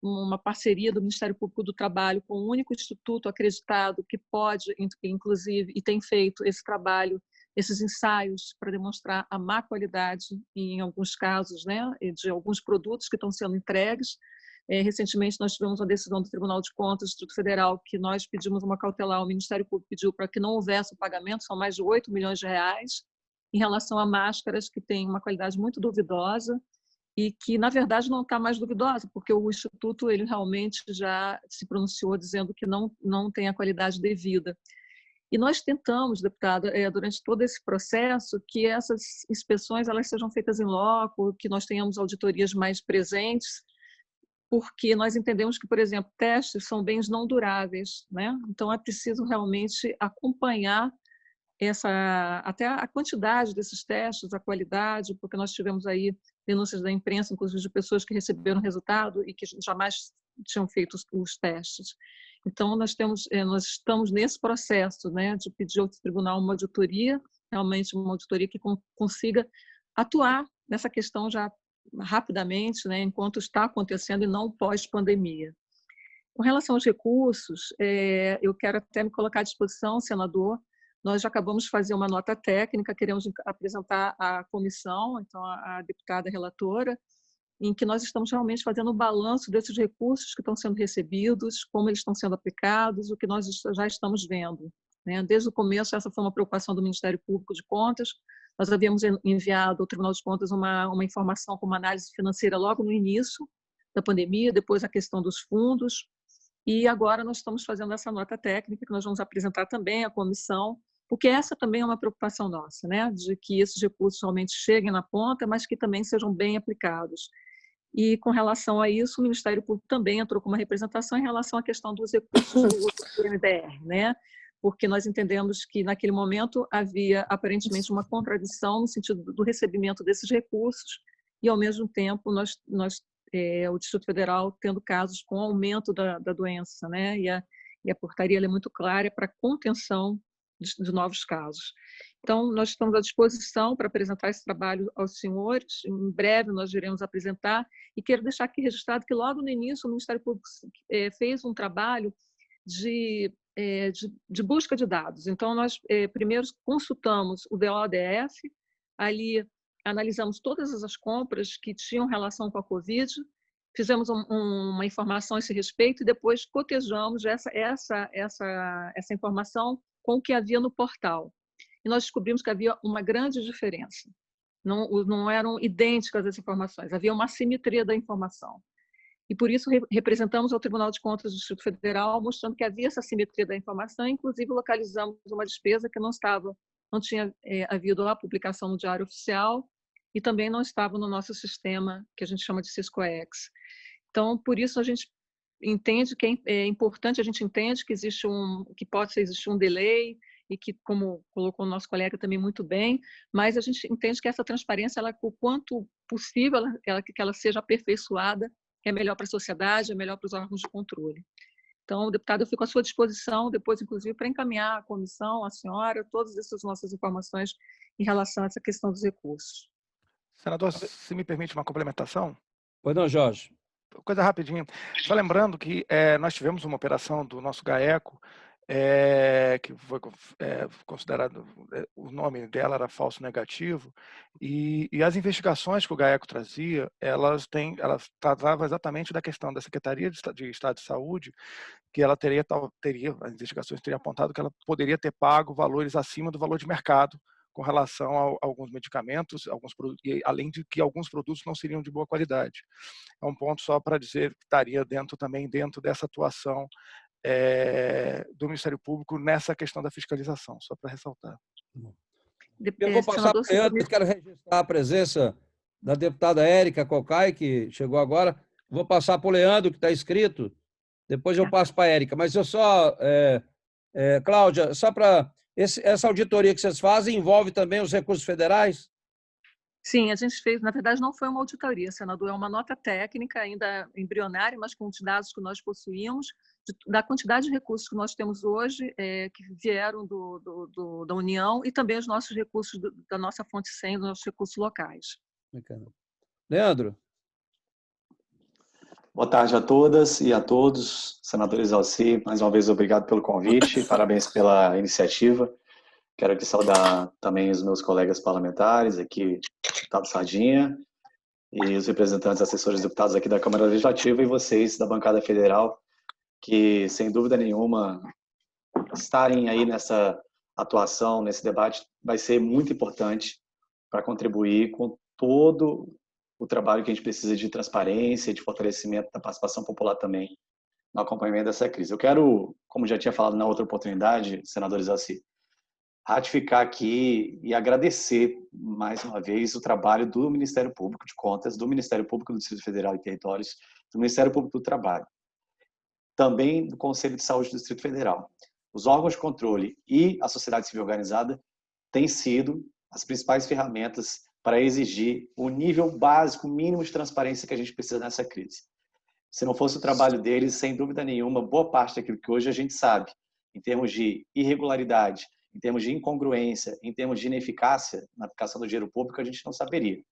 parceria do Ministério Público do Trabalho com o único instituto acreditado que pode, inclusive, e tem feito esse trabalho, esses ensaios para demonstrar a má qualidade, em alguns casos, né, de alguns produtos que estão sendo entregues. Recentemente, nós tivemos uma decisão do Tribunal de Contas do Distrito Federal que nós pedimos uma cautelar, o Ministério Público pediu para que não houvesse o pagamento, são mais de 8 milhões de reais, em relação a máscaras que têm uma qualidade muito duvidosa e que, na verdade, não está mais duvidosa, porque o Instituto ele realmente já se pronunciou dizendo que não tem a qualidade devida. E nós tentamos, deputada, durante todo esse processo, que essas inspeções elas sejam feitas em loco, que nós tenhamos auditorias mais presentes, porque nós entendemos que, por exemplo, testes são bens não duráveis, né? Então é preciso realmente acompanhar até a quantidade desses testes, a qualidade, porque nós tivemos aí denúncias da imprensa, inclusive de pessoas que receberam resultado e que jamais tinham feito os testes. Então nós estamos nesse processo, né, de pedir ao tribunal uma auditoria, realmente uma auditoria que consiga atuar nessa questão já rapidamente, né, enquanto está acontecendo e não pós-pandemia. Com relação aos recursos, eu quero até me colocar à disposição, senador. Nós já acabamos de fazer uma nota técnica, queremos apresentar à comissão, então a deputada relatora, em que nós estamos realmente fazendo um balanço desses recursos que estão sendo recebidos, como eles estão sendo aplicados, o que nós já estamos vendo, né? Desde o começo, essa foi uma preocupação do Ministério Público de Contas. Nós havíamos enviado ao Tribunal de Contas uma informação com uma análise financeira logo no início da pandemia, depois a questão dos fundos, e agora nós estamos fazendo essa nota técnica que nós vamos apresentar também à comissão, porque essa também é uma preocupação nossa, né? De que esses recursos realmente cheguem na ponta, mas que também sejam bem aplicados. E com relação a isso, o Ministério Público também entrou com uma representação em relação à questão dos recursos do MDR, né? Porque nós entendemos que naquele momento havia aparentemente uma contradição no sentido do recebimento desses recursos e, ao mesmo tempo, o Distrito Federal tendo casos com aumento da doença, né? E a portaria é muito clara para contenção de novos casos. Então, nós estamos à disposição para apresentar esse trabalho aos senhores. Em breve, nós iremos apresentar. E quero deixar aqui registrado que, logo no início, o Ministério Público fez um trabalho de busca de dados. Então, nós primeiro consultamos o DODF, ali analisamos todas as compras que tinham relação com a Covid, fizemos uma informação a esse respeito e depois cotejamos essa informação com o que havia no portal. E nós descobrimos que havia uma grande diferença. Não eram idênticas as informações, havia uma assimetria da informação. E por isso representamos ao Tribunal de Contas do Distrito Federal, mostrando que havia essa assimetria da informação, inclusive localizamos uma despesa que não tinha havido a publicação no Diário Oficial e também não estava no nosso sistema, que a gente chama de Ciscoex. Então, por isso a gente entende que é importante, a gente entende que pode existir um delay e que, como colocou o nosso colega também muito bem, mas a gente entende que essa transparência, o quanto possível, que ela seja aperfeiçoada, é melhor para a sociedade, é melhor para os órgãos de controle. Então, deputado, eu fico à sua disposição, depois, inclusive, para encaminhar à comissão, à senhora, todas essas nossas informações em relação a essa questão dos recursos. Senador, se me permite uma complementação? Pois não, Jorge. Coisa rapidinho. Só lembrando que nós tivemos uma operação do nosso GAECO, que foi considerado, o nome dela era falso negativo, e as investigações que o GAECO trazia, elas tratavam exatamente da questão da Secretaria de Estado de Saúde, que ela as investigações teriam apontado que ela poderia ter pago valores acima do valor de mercado com relação a alguns medicamentos, além de que alguns produtos não seriam de boa qualidade. É um ponto só para dizer que estaria também dentro dessa atuação do Ministério Público nessa questão da fiscalização, só para ressaltar. Eu vou passar para o Leandro, quero registrar a presença da deputada Érica Cocai, que chegou agora. Vou passar para o Leandro, que está inscrito, depois eu passo para a Érica. Mas eu só, Cláudia, só para... Essa auditoria que vocês fazem envolve também os recursos federais? Sim, a gente fez, na verdade, não foi uma auditoria, senador, é uma nota técnica, ainda embrionária, mas com os dados que nós possuímos, da quantidade de recursos que nós temos hoje, que vieram da União, e também os nossos recursos da nossa fonte 100, dos nossos recursos locais. Bacana. Leandro? Boa tarde a todas e a todos. Senador Exalci, mais uma vez, obrigado pelo convite, parabéns pela iniciativa. Quero aqui saudar também os meus colegas parlamentares, aqui, o deputado Sardinha, e os representantes, assessores deputados aqui da Câmara Legislativa e vocês da bancada federal, que, sem dúvida nenhuma, estarem aí nessa atuação, nesse debate, vai ser muito importante para contribuir com todo o trabalho que a gente precisa de transparência, de fortalecimento da participação popular também no acompanhamento dessa crise. Eu quero, como já tinha falado na outra oportunidade, senador Exalci, ratificar aqui e agradecer mais uma vez o trabalho do Ministério Público de Contas, do Ministério Público do Distrito Federal e Territórios, do Ministério Público do Trabalho, também do Conselho de Saúde do Distrito Federal. Os órgãos de controle e a sociedade civil organizada têm sido as principais ferramentas para exigir o nível básico, mínimo de transparência que a gente precisa nessa crise. Se não fosse o trabalho deles, sem dúvida nenhuma, boa parte daquilo que hoje a gente sabe, em termos de irregularidade, em termos de incongruência, em termos de ineficácia na aplicação do dinheiro público, a gente não saberia.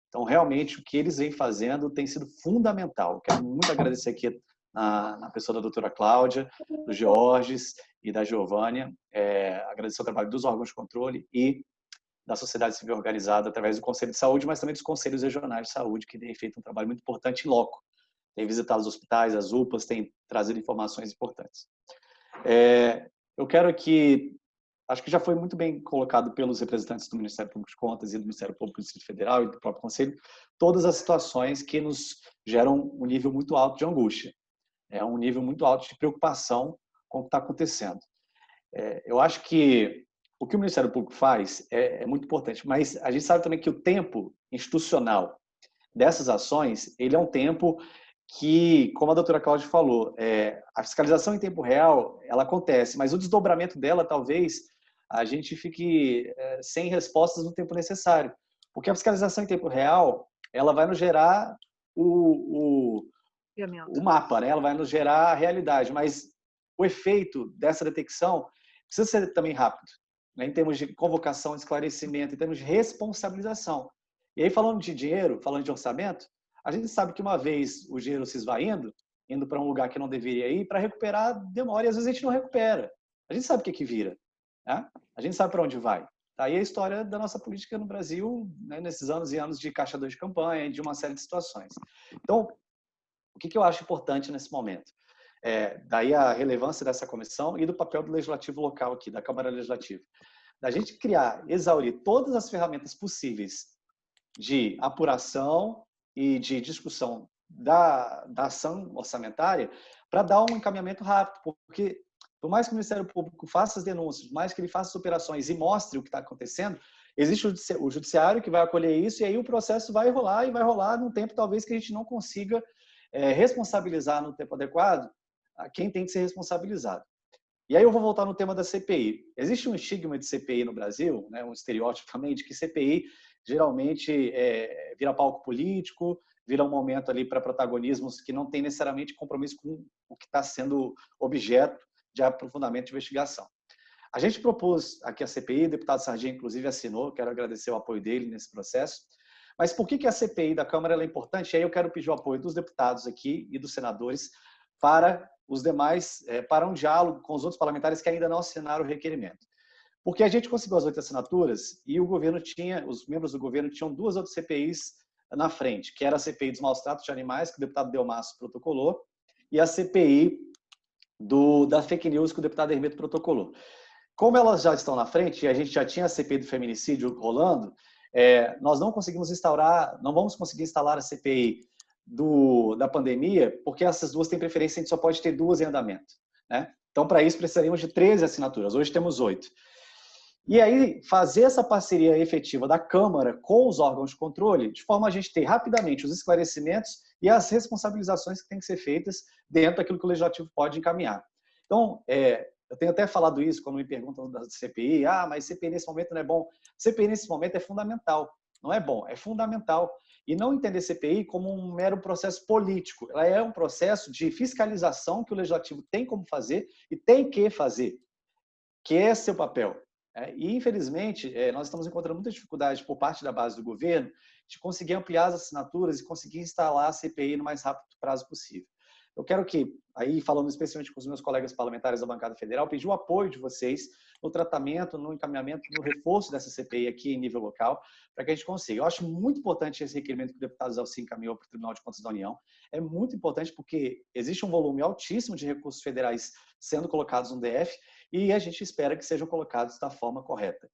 Então, realmente, o que eles vêm fazendo tem sido fundamental. Quero muito agradecer aqui na pessoa da doutora Cláudia, do Georges e da Giovânia, agradecer o trabalho dos órgãos de controle e da sociedade civil organizada através do Conselho de Saúde, mas também dos Conselhos Regionais de Saúde, que têm feito um trabalho muito importante em loco. Tem visitado os hospitais, as UPAs, tem trazido informações importantes. Eu quero aqui, acho que já foi muito bem colocado pelos representantes do Ministério Público de Contas e do Ministério Público do Distrito Federal e do próprio Conselho, todas as situações que nos geram um nível muito alto de angústia. É um nível muito alto de preocupação com o que está acontecendo. Eu acho que o que o Ministério Público faz é muito importante, mas a gente sabe também que o tempo institucional dessas ações, ele é um tempo que, como a doutora Cláudia falou, a fiscalização em tempo real, ela acontece, mas o desdobramento dela, talvez, a gente fique sem respostas no tempo necessário. Porque a fiscalização em tempo real, ela vai nos gerar o mapa, né? Ela vai nos gerar a realidade, mas o efeito dessa detecção precisa ser também rápido, né? Em termos de convocação, esclarecimento, em termos de responsabilização. E aí, falando de dinheiro, falando de orçamento, a gente sabe que uma vez o dinheiro se esvaindo, indo para um lugar que não deveria ir, para recuperar demora e às vezes a gente não recupera. A gente sabe o que vira, né? A gente sabe para onde vai. Tá aí a história da nossa política no Brasil, né, nesses anos e anos de caixa 2 de campanha, de uma série de situações. Então, o que eu acho importante nesse momento? Daí a relevância dessa comissão e do papel do legislativo local aqui, da Câmara Legislativa. Da gente criar, exaurir todas as ferramentas possíveis de apuração e de discussão da ação orçamentária para dar um encaminhamento rápido, porque por mais que o Ministério Público faça as denúncias, por mais que ele faça as operações e mostre o que está acontecendo, existe o judiciário que vai acolher isso e aí o processo vai rolar e vai rolar num tempo talvez que a gente não consiga responsabilizar no tempo adequado a quem tem que ser responsabilizado. E aí eu vou voltar no tema da CPI. Existe um estigma de CPI no Brasil, né, um estereótipo também de que CPI geralmente vira palco político, vira um momento ali para protagonismos que não tem necessariamente compromisso com o que está sendo objeto de aprofundamento de investigação. A gente propôs aqui a CPI, o deputado Sardinha, inclusive, assinou, quero agradecer o apoio dele nesse processo. Mas por que a CPI da Câmara é importante? E aí eu quero pedir o apoio dos deputados aqui e dos senadores para os demais, para um diálogo com os outros parlamentares que ainda não assinaram o requerimento. Porque a gente conseguiu as 8 assinaturas e o governo os membros do governo tinham 2 outras CPIs na frente, que era a CPI dos maus tratos de animais, que o deputado Delmasso protocolou, e a CPI da fake news, que o deputado Hermeto protocolou. Como elas já estão na frente, e a gente já tinha a CPI do feminicídio rolando, nós não vamos conseguir instalar a CPI da pandemia, porque essas 2 têm preferência, a gente só pode ter 2 em andamento, né? Então, para isso, precisaríamos de 13 assinaturas. Hoje temos 8. E aí, fazer essa parceria efetiva da Câmara com os órgãos de controle, de forma a gente ter rapidamente os esclarecimentos e as responsabilizações que têm que ser feitas dentro daquilo que o Legislativo pode encaminhar. Então, eu tenho até falado isso quando me perguntam da CPI, mas CPI nesse momento não é bom. CPI nesse momento é fundamental, Não é bom, é fundamental. E não entender CPI como um mero processo político. Ela é um processo de fiscalização que o Legislativo tem como fazer e tem que fazer, que é seu papel. E, infelizmente, nós estamos encontrando muita dificuldade por parte da base do governo de conseguir ampliar as assinaturas e conseguir instalar a CPI no mais rápido prazo possível. Eu quero que, aí falando especialmente com os meus colegas parlamentares da bancada federal, pedir o apoio de vocês no tratamento, no encaminhamento, no reforço dessa CPI aqui em nível local, para que a gente consiga. Eu acho muito importante esse requerimento que o deputado Zalci encaminhou para o Tribunal de Contas da União. É muito importante porque existe um volume altíssimo de recursos federais sendo colocados no DF e a gente espera que sejam colocados da forma correta.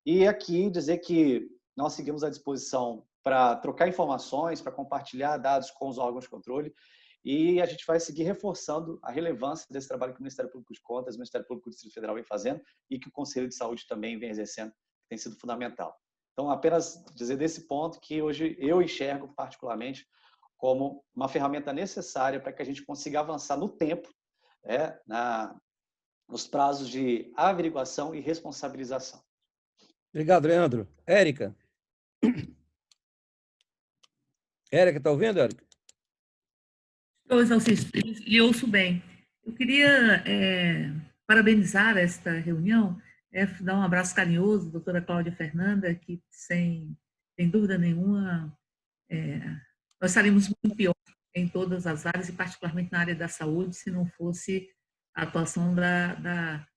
E aqui dizer que nós seguimos à disposição para trocar informações, para compartilhar dados com os órgãos de controle, e a gente vai seguir reforçando a relevância desse trabalho que o Ministério Público de Contas, o Ministério Público do Distrito Federal vem fazendo e que o Conselho de Saúde também vem exercendo, que tem sido fundamental. Então, apenas dizer desse ponto que hoje eu enxergo particularmente como uma ferramenta necessária para que a gente consiga avançar no tempo, nos prazos de averiguação e responsabilização. Obrigado, Leandro. Érica. Érica, está ouvindo, Érica? Estou, Zalci, lhe ouço bem. Eu queria parabenizar esta reunião, dar um abraço carinhoso à doutora Cláudia Fernanda, que, sem dúvida nenhuma, nós estaríamos muito pior em todas as áreas, e particularmente na área da saúde, se não fosse a atuação da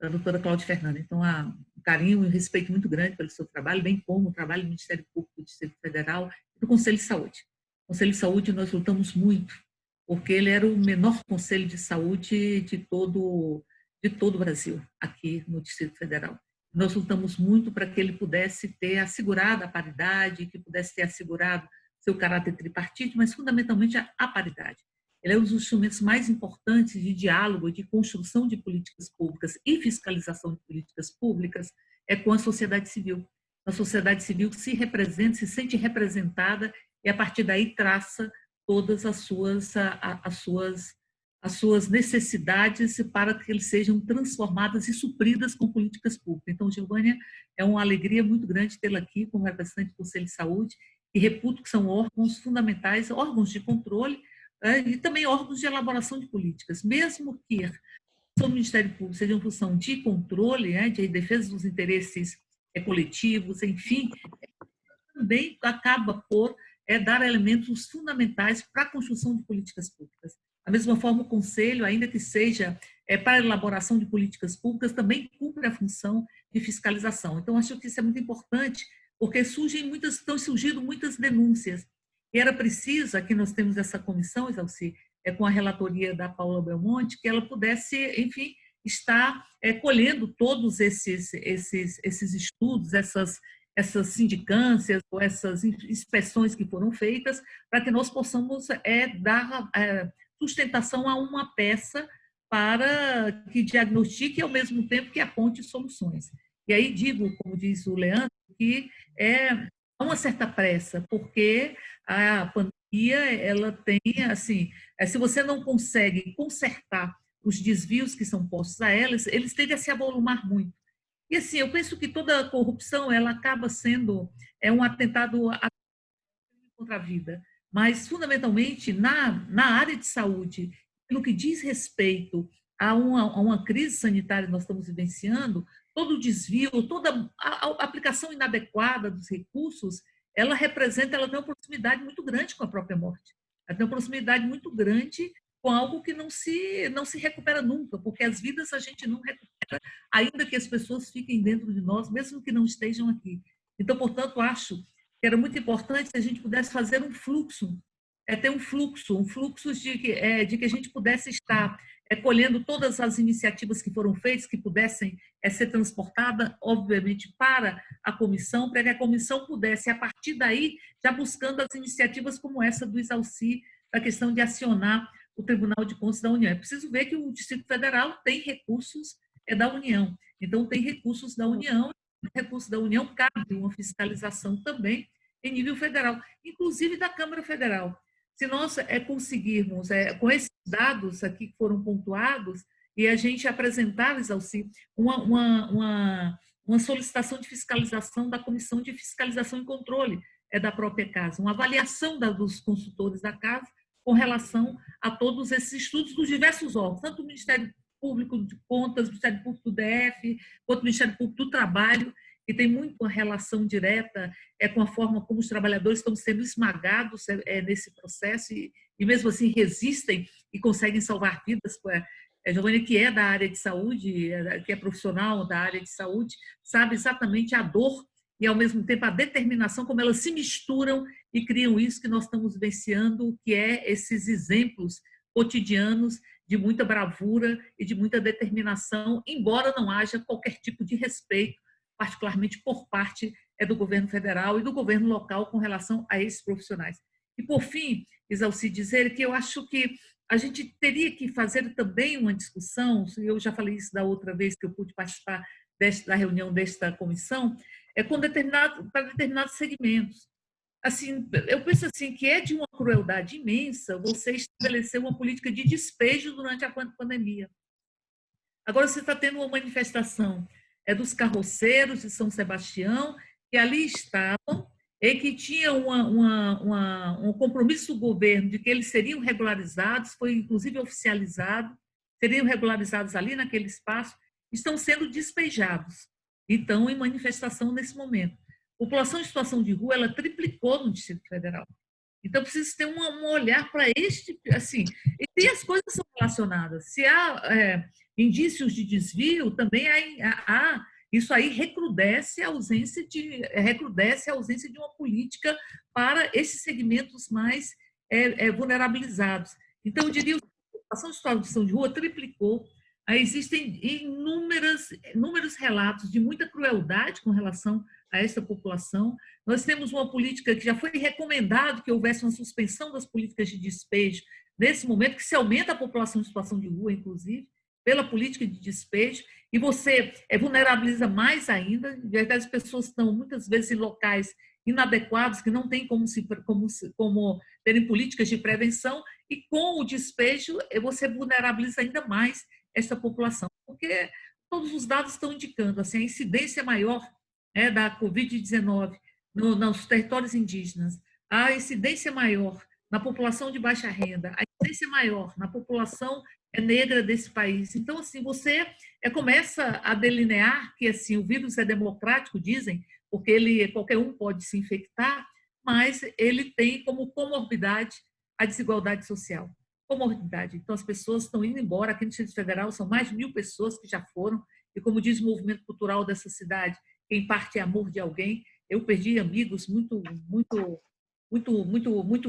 doutora Cláudia Fernanda. Então, há um carinho e um respeito muito grande pelo seu trabalho, bem como o trabalho do Ministério Público do Distrito Federal e do Conselho de Saúde. O Conselho de Saúde nós lutamos muito, porque ele era o menor conselho de saúde de todo o Brasil, aqui no Distrito Federal. Nós lutamos muito para que ele pudesse ter assegurado a paridade, que pudesse ter assegurado seu caráter tripartite, mas fundamentalmente a paridade. Ele é um dos instrumentos mais importantes de diálogo, de construção de políticas públicas e fiscalização de políticas públicas com a sociedade civil. A sociedade civil se representa, se sente representada e, a partir daí, traça todas as suas necessidades para que eles sejam transformadas e supridas com políticas públicas. Então, Giovânia, é uma alegria muito grande tê-la aqui como representante do Conselho de Saúde, e reputo que são órgãos fundamentais, órgãos de controle e também órgãos de elaboração de políticas. Mesmo que o Ministério Público seja uma função de controle, de defesa dos interesses coletivos, enfim, também acaba por dar elementos fundamentais para a construção de políticas públicas. Da mesma forma, o Conselho, ainda que seja para a elaboração de políticas públicas, também cumpre a função de fiscalização. Então, acho que isso é muito importante, porque estão surgindo muitas denúncias. E era preciso, aqui nós temos essa comissão, Zalci, com a relatoria da Paula Belmonte, que ela pudesse, enfim, estar colhendo todos esses estudos, essas sindicâncias ou essas inspeções que foram feitas, para que nós possamos dar sustentação a uma peça para que diagnostique e, ao mesmo tempo, que aponte soluções. E aí digo, como diz o Leandro, que há uma certa pressa, porque a pandemia, ela tem, assim, se você não consegue consertar os desvios que são postos a eles tendem a se avolumar muito. E, assim, eu penso que toda corrupção, ela acaba sendo um atentado contra a vida. Mas, fundamentalmente, na área de saúde, no que diz respeito a uma crise sanitária que nós estamos vivenciando, todo o desvio, toda a aplicação inadequada dos recursos, ela tem uma proximidade muito grande com a própria morte. Ela tem uma proximidade muito grande com algo que não se recupera nunca, porque as vidas a gente não recupera, ainda que as pessoas fiquem dentro de nós, mesmo que não estejam aqui. Então, portanto, acho que era muito importante se a gente pudesse fazer um fluxo, ter um fluxo de que a gente pudesse estar colhendo todas as iniciativas que foram feitas, que pudessem ser transportadas, obviamente, para a comissão, para que a comissão pudesse, a partir daí, já buscando as iniciativas como essa do Zalci, a questão de acionar o Tribunal de Contas da União. É preciso ver que o Distrito Federal tem recursos da União. Então, tem recursos da União, recursos da União cabe uma fiscalização também em nível federal, inclusive da Câmara Federal. Se nós conseguirmos, com esses dados aqui que foram pontuados, e a gente apresentar, Zalci, uma uma solicitação de fiscalização da Comissão de Fiscalização e Controle da própria casa, uma avaliação dos consultores da casa com relação a todos esses estudos dos diversos órgãos, tanto o Ministério Público de Contas, o Ministério Público do DF, quanto o Ministério Público do Trabalho, que tem muito uma relação direta com a forma como os trabalhadores estão sendo esmagados nesse processo e mesmo assim resistem e conseguem salvar vidas. Giovânia, que é da área de saúde, que é profissional da área de saúde, sabe exatamente a dor e, ao mesmo tempo, a determinação, como elas se misturam e criam isso que nós estamos vivenciando, que é esses exemplos cotidianos de muita bravura e de muita determinação, embora não haja qualquer tipo de respeito, particularmente por parte do governo federal e do governo local com relação a esses profissionais. E, por fim, Isalci, dizer que eu acho que a gente teria que fazer também uma discussão, eu já falei isso da outra vez que eu pude participar da reunião desta comissão, para determinados segmentos. Assim, eu penso assim, que é de uma crueldade imensa você estabelecer uma política de despejo durante a pandemia. Agora você está tendo uma manifestação dos carroceiros de São Sebastião, que ali estavam e que tinham um compromisso do governo de que eles seriam regularizados, foi inclusive oficializado, seriam regularizados ali naquele espaço, estão sendo despejados. Então, em manifestação nesse momento. A população em situação de rua, ela triplicou no Distrito Federal. Então, precisa ter um olhar para este... Assim, e as coisas são relacionadas. Se há indícios de desvio, também isso aí recrudesce a ausência de uma política para esses segmentos mais vulnerabilizados. Então, eu diria que a população em situação de rua triplicou. Existem inúmeros relatos de muita crueldade com relação a essa população. Nós temos uma política que já foi recomendado que houvesse uma suspensão das políticas de despejo, nesse momento que se aumenta a população em situação de rua, inclusive, pela política de despejo, e você vulnerabiliza mais ainda, as pessoas estão muitas vezes em locais inadequados, que não têm como terem políticas de prevenção, e com o despejo você vulnerabiliza ainda mais essa população, porque todos os dados estão indicando assim, a incidência maior da Covid-19 nos territórios indígenas, a incidência maior na população de baixa renda, a incidência maior na população negra desse país. Então, assim, você começa a delinear que assim, o vírus é democrático, dizem, porque qualquer um pode se infectar, mas ele tem como comorbidade a desigualdade social. Comorbidade. Então, as pessoas estão indo embora. Aqui no Distrito Federal são mais de 1.000 pessoas que já foram, e como diz o movimento cultural dessa cidade, quem parte é amor de alguém. Eu perdi amigos muito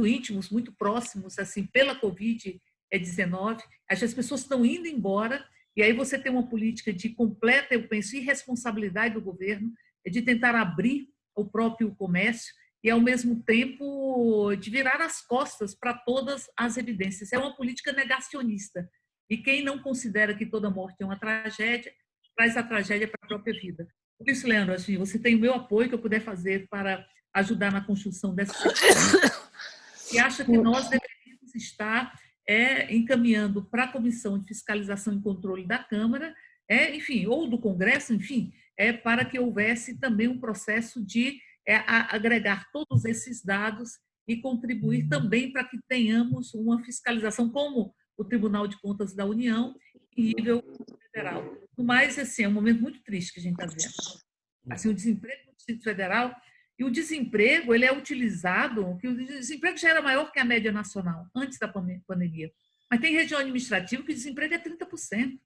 íntimos, muito próximos, assim, pela Covid-19. As pessoas estão indo embora, e aí você tem uma política de completa, eu penso, irresponsabilidade do governo, de tentar abrir o próprio comércio, e, ao mesmo tempo, de virar as costas para todas as evidências. É uma política negacionista. E quem não considera que toda morte é uma tragédia, traz a tragédia para a própria vida. Por isso, Leandro, assim, você tem o meu apoio que eu puder fazer para ajudar na construção dessa situação. E acha que nós deveríamos estar encaminhando para a Comissão de Fiscalização e Controle da Câmara, enfim, ou do Congresso, enfim, para que houvesse também um processo de agregar todos esses dados e contribuir também para que tenhamos uma fiscalização como o Tribunal de Contas da União em nível federal. Mas, assim, é um momento muito triste que a gente está vendo. Assim, o desemprego no Distrito Federal, e o desemprego, ele é utilizado, que o desemprego já era maior que a média nacional, antes da pandemia. Mas tem região administrativa que o desemprego é 30%.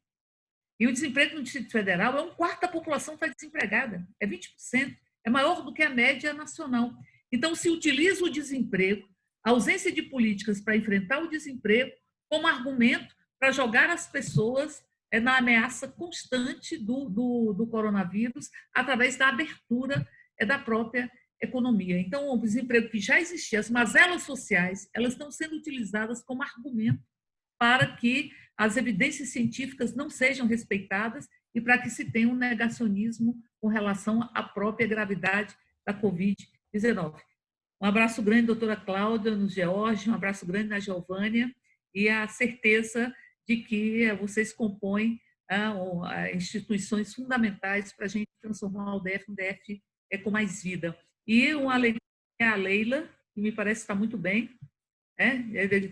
E o desemprego no Distrito Federal é 1/4 da população está desempregada, é 20%. É maior do que a média nacional. Então, se utiliza o desemprego, a ausência de políticas para enfrentar o desemprego, como argumento para jogar as pessoas na ameaça constante do coronavírus, através da abertura da própria economia. Então, o desemprego que já existia, as mazelas sociais, elas estão sendo utilizadas como argumento para que as evidências científicas não sejam respeitadas e para que se tenha um negacionismo com relação à própria gravidade da Covid-19. Um abraço grande, doutora Cláudia, no George, um abraço grande na Giovânia, e a certeza de que vocês compõem instituições fundamentais para a gente transformar o DF um DF com mais vida. E uma alegria é a Leila, que me parece estar muito bem, ele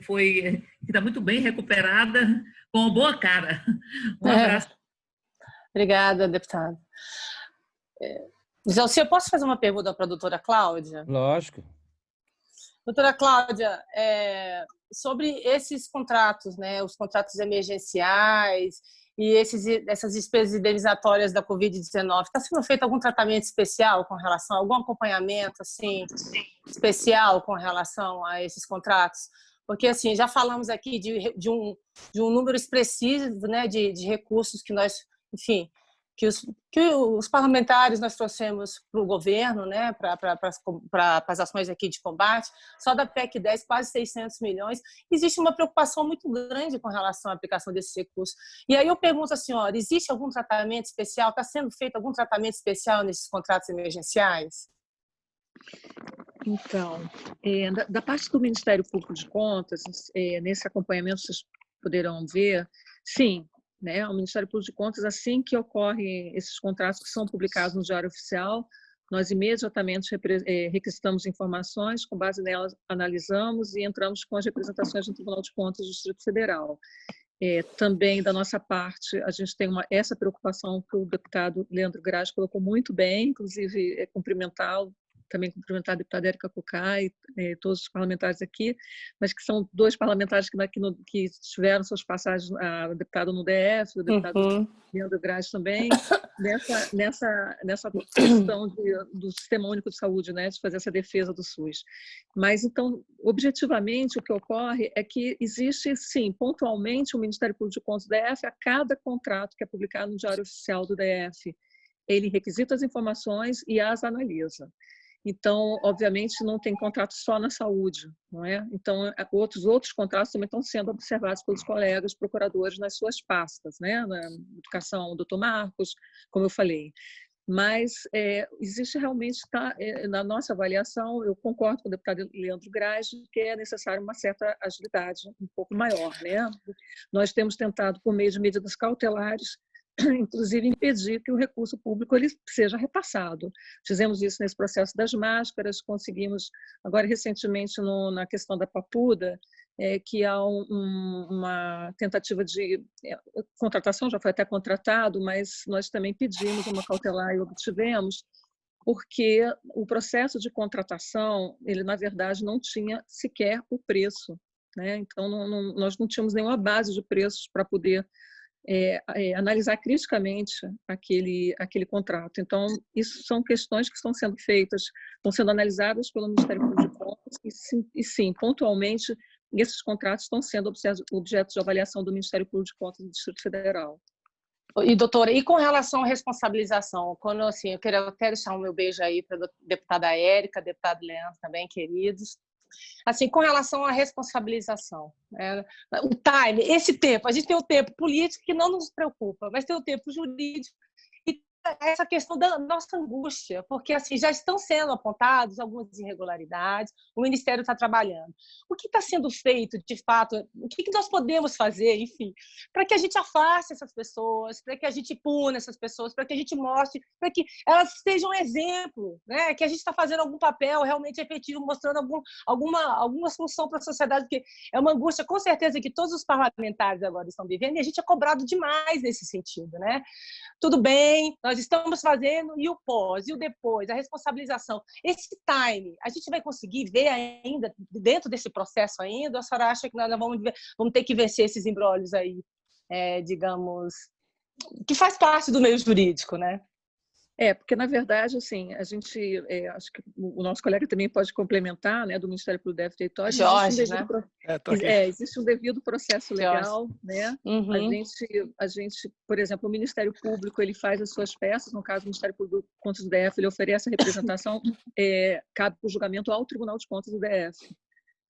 está muito bem recuperada, com uma boa cara. Um abraço. Obrigada, deputada. Jalci, eu posso fazer uma pergunta para a doutora Cláudia? Lógico. Doutora Cláudia, sobre esses contratos, né, os contratos emergenciais e essas despesas indenizatórias da Covid-19, está sendo feito algum tratamento especial com relação, algum acompanhamento assim, especial com relação a esses contratos? Porque assim, já falamos aqui de um número expressivo, né, de recursos que nós, enfim, que os parlamentares nós trouxemos para o governo, né, para as ações aqui de combate. Só da PEC 10, quase 600 milhões. Existe uma preocupação muito grande com relação à aplicação desses recursos. E aí eu pergunto à senhora, existe algum tratamento especial, está sendo feito algum tratamento especial nesses contratos emergenciais? Então, da parte do Ministério Público de Contas, nesse acompanhamento vocês poderão ver, sim, né, o Ministério Público de Contas, assim que ocorrem esses contratos que são publicados no Diário Oficial, nós imediatamente requisitamos informações, com base nelas analisamos e entramos com as representações do Tribunal de Contas do Distrito Federal. Também, da nossa parte, a gente tem essa preocupação que o deputado Leandro Graz colocou muito bem, inclusive cumprimentá-lo, também cumprimentar a deputada Érica Cucá e todos os parlamentares aqui, mas que são dois parlamentares que tiveram suas passagens, a deputada no DF, o deputado Leandro Graz também, nessa questão do Sistema Único de Saúde, né, de fazer essa defesa do SUS. Mas, então, objetivamente, o que ocorre é que existe, sim, pontualmente, o Ministério Público de Contas do DF, a cada contrato que é publicado no Diário Oficial do DF, ele requisita as informações e as analisa. Então, obviamente, não tem contrato só na saúde, não é? Então, outros contratos também estão sendo observados pelos colegas procuradores nas suas pastas, né? Na educação, o doutor Marcos, como eu falei. Mas existe realmente, na nossa avaliação, eu concordo com o deputado Leandro Graz, que é necessário uma certa agilidade um pouco maior, né? Nós temos tentado, por meio de medidas cautelares, inclusive impedir que o recurso público ele seja repassado. Fizemos isso nesse processo das máscaras, conseguimos, agora recentemente na questão da papuda, que há uma tentativa de contratação, já foi até contratado, mas nós também pedimos uma cautelar e obtivemos, porque o processo de contratação, ele na verdade não tinha sequer o preço, né? Então nós não tínhamos nenhuma base de preços para poder analisar criticamente aquele contrato. Então, isso são questões que estão sendo feitas, estão sendo analisadas pelo Ministério Público de Contas e sim, pontualmente, esses contratos estão sendo objeto de avaliação do Ministério Público de Contas do Distrito Federal. E, doutora, e com relação à responsabilização, quando, assim, eu quero até deixar um meu beijo aí para a deputada Érica, deputado Leandro também, queridos. Assim, com relação à responsabilização, o time, esse tempo, a gente tem o tempo político que não nos preocupa, mas tem o tempo jurídico e essa questão da nossa angústia, porque assim já estão sendo apontados algumas irregularidades, o Ministério está trabalhando. O que está sendo feito, de fato, o que nós podemos fazer, enfim, para que a gente afaste essas pessoas, para que a gente puna essas pessoas, para que a gente mostre, para que elas sejam um exemplo, né? Que a gente está fazendo algum papel realmente efetivo, mostrando alguma solução para a sociedade, porque é uma angústia, com certeza, que todos os parlamentares agora estão vivendo, e a gente é cobrado demais nesse sentido, né? Tudo bem, nós estamos fazendo, e o pós, e o depois, a responsabilização. Esse time, a gente vai conseguir ver ainda, dentro desse processo ainda, ou a senhora acha que nós vamos ter que vencer esses imbróglios aí, digamos, que faz parte do meio jurídico, né? Porque, na verdade, assim, a gente, acho que o nosso colega também pode complementar, né, do Ministério Público do DF Território. Jorge, né? Existe um devido processo legal, Jorge, né? Uhum. A gente, por exemplo, o Ministério Público, ele faz as suas peças, no caso do Ministério Público de Contas do DF, ele oferece a representação, cabe para o julgamento ao Tribunal de Contas do DF.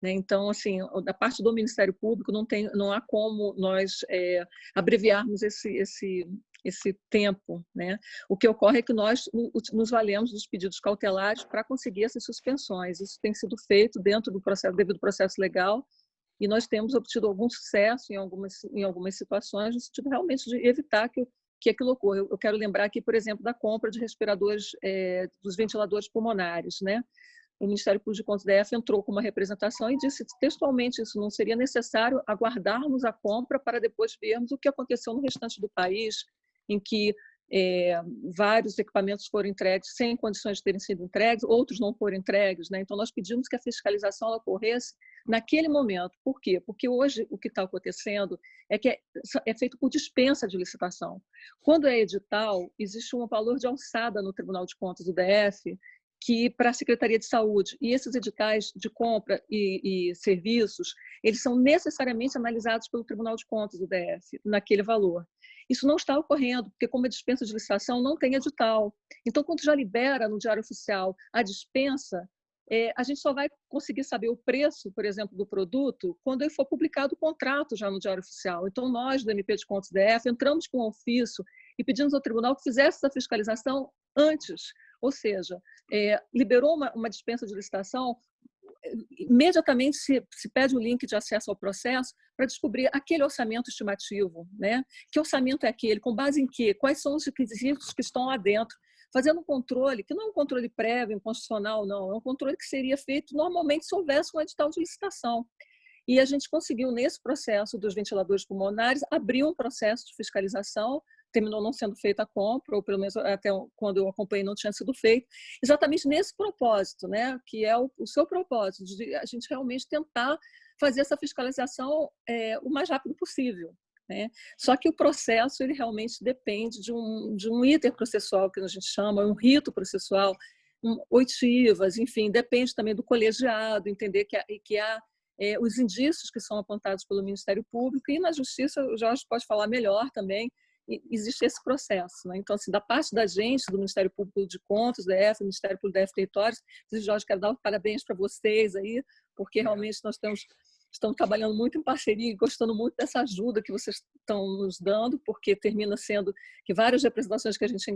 Então, assim, da parte do Ministério Público, não há como nós abreviarmos esse tempo, né? O que ocorre é que nós nos valemos dos pedidos cautelares para conseguir essas suspensões. Isso tem sido feito dentro do devido processo legal E nós temos obtido algum sucesso em algumas situações, no sentido realmente de evitar que aquilo ocorra. Eu quero lembrar aqui, por exemplo, da compra de respiradores, dos ventiladores pulmonares, né? O Ministério Público de Contas da DF entrou com uma representação e disse textualmente isso, não seria necessário aguardarmos a compra para depois vermos o que aconteceu no restante do país, em que vários equipamentos foram entregues sem condições de terem sido entregues, outros não foram entregues, né? Então, nós pedimos que a fiscalização ocorresse naquele momento. Por quê? Porque hoje o que está acontecendo é que é feito por dispensa de licitação. Quando é edital, existe um valor de alçada no Tribunal de Contas do DF que para a Secretaria de Saúde, e esses editais de compra e serviços, eles são necessariamente analisados pelo Tribunal de Contas do DF, naquele valor. Isso não está ocorrendo, porque como a dispensa de licitação não tem edital. Então, quando já libera no Diário Oficial a dispensa, a gente só vai conseguir saber o preço, por exemplo, do produto, quando ele for publicado o contrato já no Diário Oficial. Então, nós, do MP de Contas DF, entramos com um ofício e pedimos ao tribunal que fizesse essa fiscalização antes, ou seja, liberou uma dispensa de licitação, imediatamente se pede o link de acesso ao processo para descobrir aquele orçamento estimativo, né? Que orçamento é aquele, com base em quê? Quais são os requisitos que estão lá dentro? Fazendo um controle, que não é um controle prévio, inconstitucional, não, é um controle que seria feito normalmente se houvesse um edital de licitação. E a gente conseguiu, nesse processo dos ventiladores pulmonares, abrir um processo de fiscalização, terminou não sendo feita a compra, ou pelo menos até quando eu acompanhei não tinha sido feito, exatamente nesse propósito, né, que é o seu propósito, de a gente realmente tentar fazer essa fiscalização o mais rápido possível. Né? Só que o processo ele realmente depende de um iter processual, que a gente chama, um rito processual, oitivas, enfim, depende também do colegiado, entender que há os indícios que são apontados pelo Ministério Público, e na Justiça, o Jorge pode falar melhor também, existe esse processo. Né? Então, assim, da parte da gente, do Ministério Público de Contas, do DF, Ministério Público do DF Territórios, Jorge, quero dar parabéns para vocês aí, porque realmente nós estamos trabalhando muito em parceria e gostando muito dessa ajuda que vocês estão nos dando, porque termina sendo que várias representações que a gente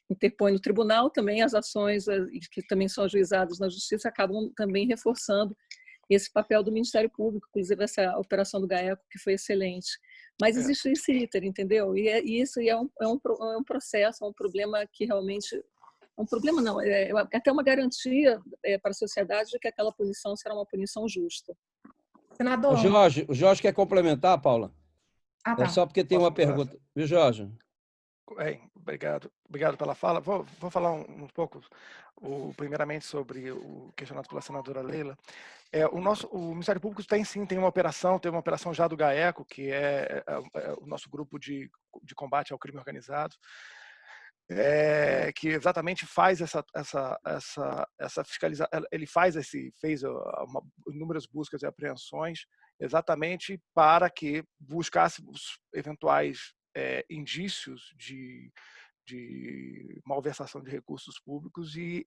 interpõe no tribunal, também as ações que também são ajuizadas na Justiça acabam também reforçando esse papel do Ministério Público, inclusive essa operação do GAECO, que foi excelente. Mas existe esse iter, entendeu? E isso é um processo, é um problema que realmente... Um problema não, é até uma garantia para a sociedade de que aquela punição será uma punição justa. Senador... O Jorge quer complementar, Paula? Ah, tá. É só porque tem uma pergunta. Viu, Jorge? Obrigado pela fala. Vou falar um pouco, primeiramente, sobre o questionado pela senadora Leila. O Ministério Público tem uma operação já do GAECO, que é o nosso grupo de combate ao crime organizado, que exatamente faz essa fiscalização. Ele fez inúmeras buscas e apreensões exatamente para que buscasse os eventuais indícios de malversação de recursos públicos e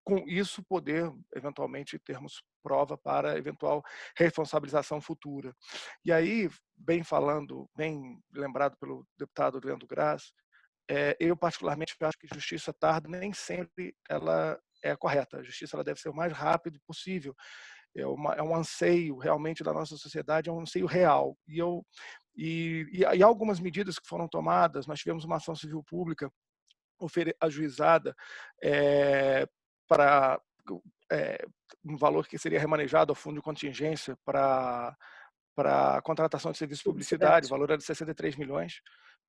com isso poder eventualmente termos prova para eventual responsabilização futura. E aí, bem lembrado pelo deputado Leandro Graz, eu particularmente acho que justiça tarda nem sempre ela é correta. A justiça ela deve ser o mais rápido possível. É um anseio realmente da nossa sociedade, é um anseio real. E algumas medidas que foram tomadas, nós tivemos uma ação civil pública ajuizada para um valor que seria remanejado ao fundo de contingência para a contratação de serviços de publicidade, o valor era de 63 milhões.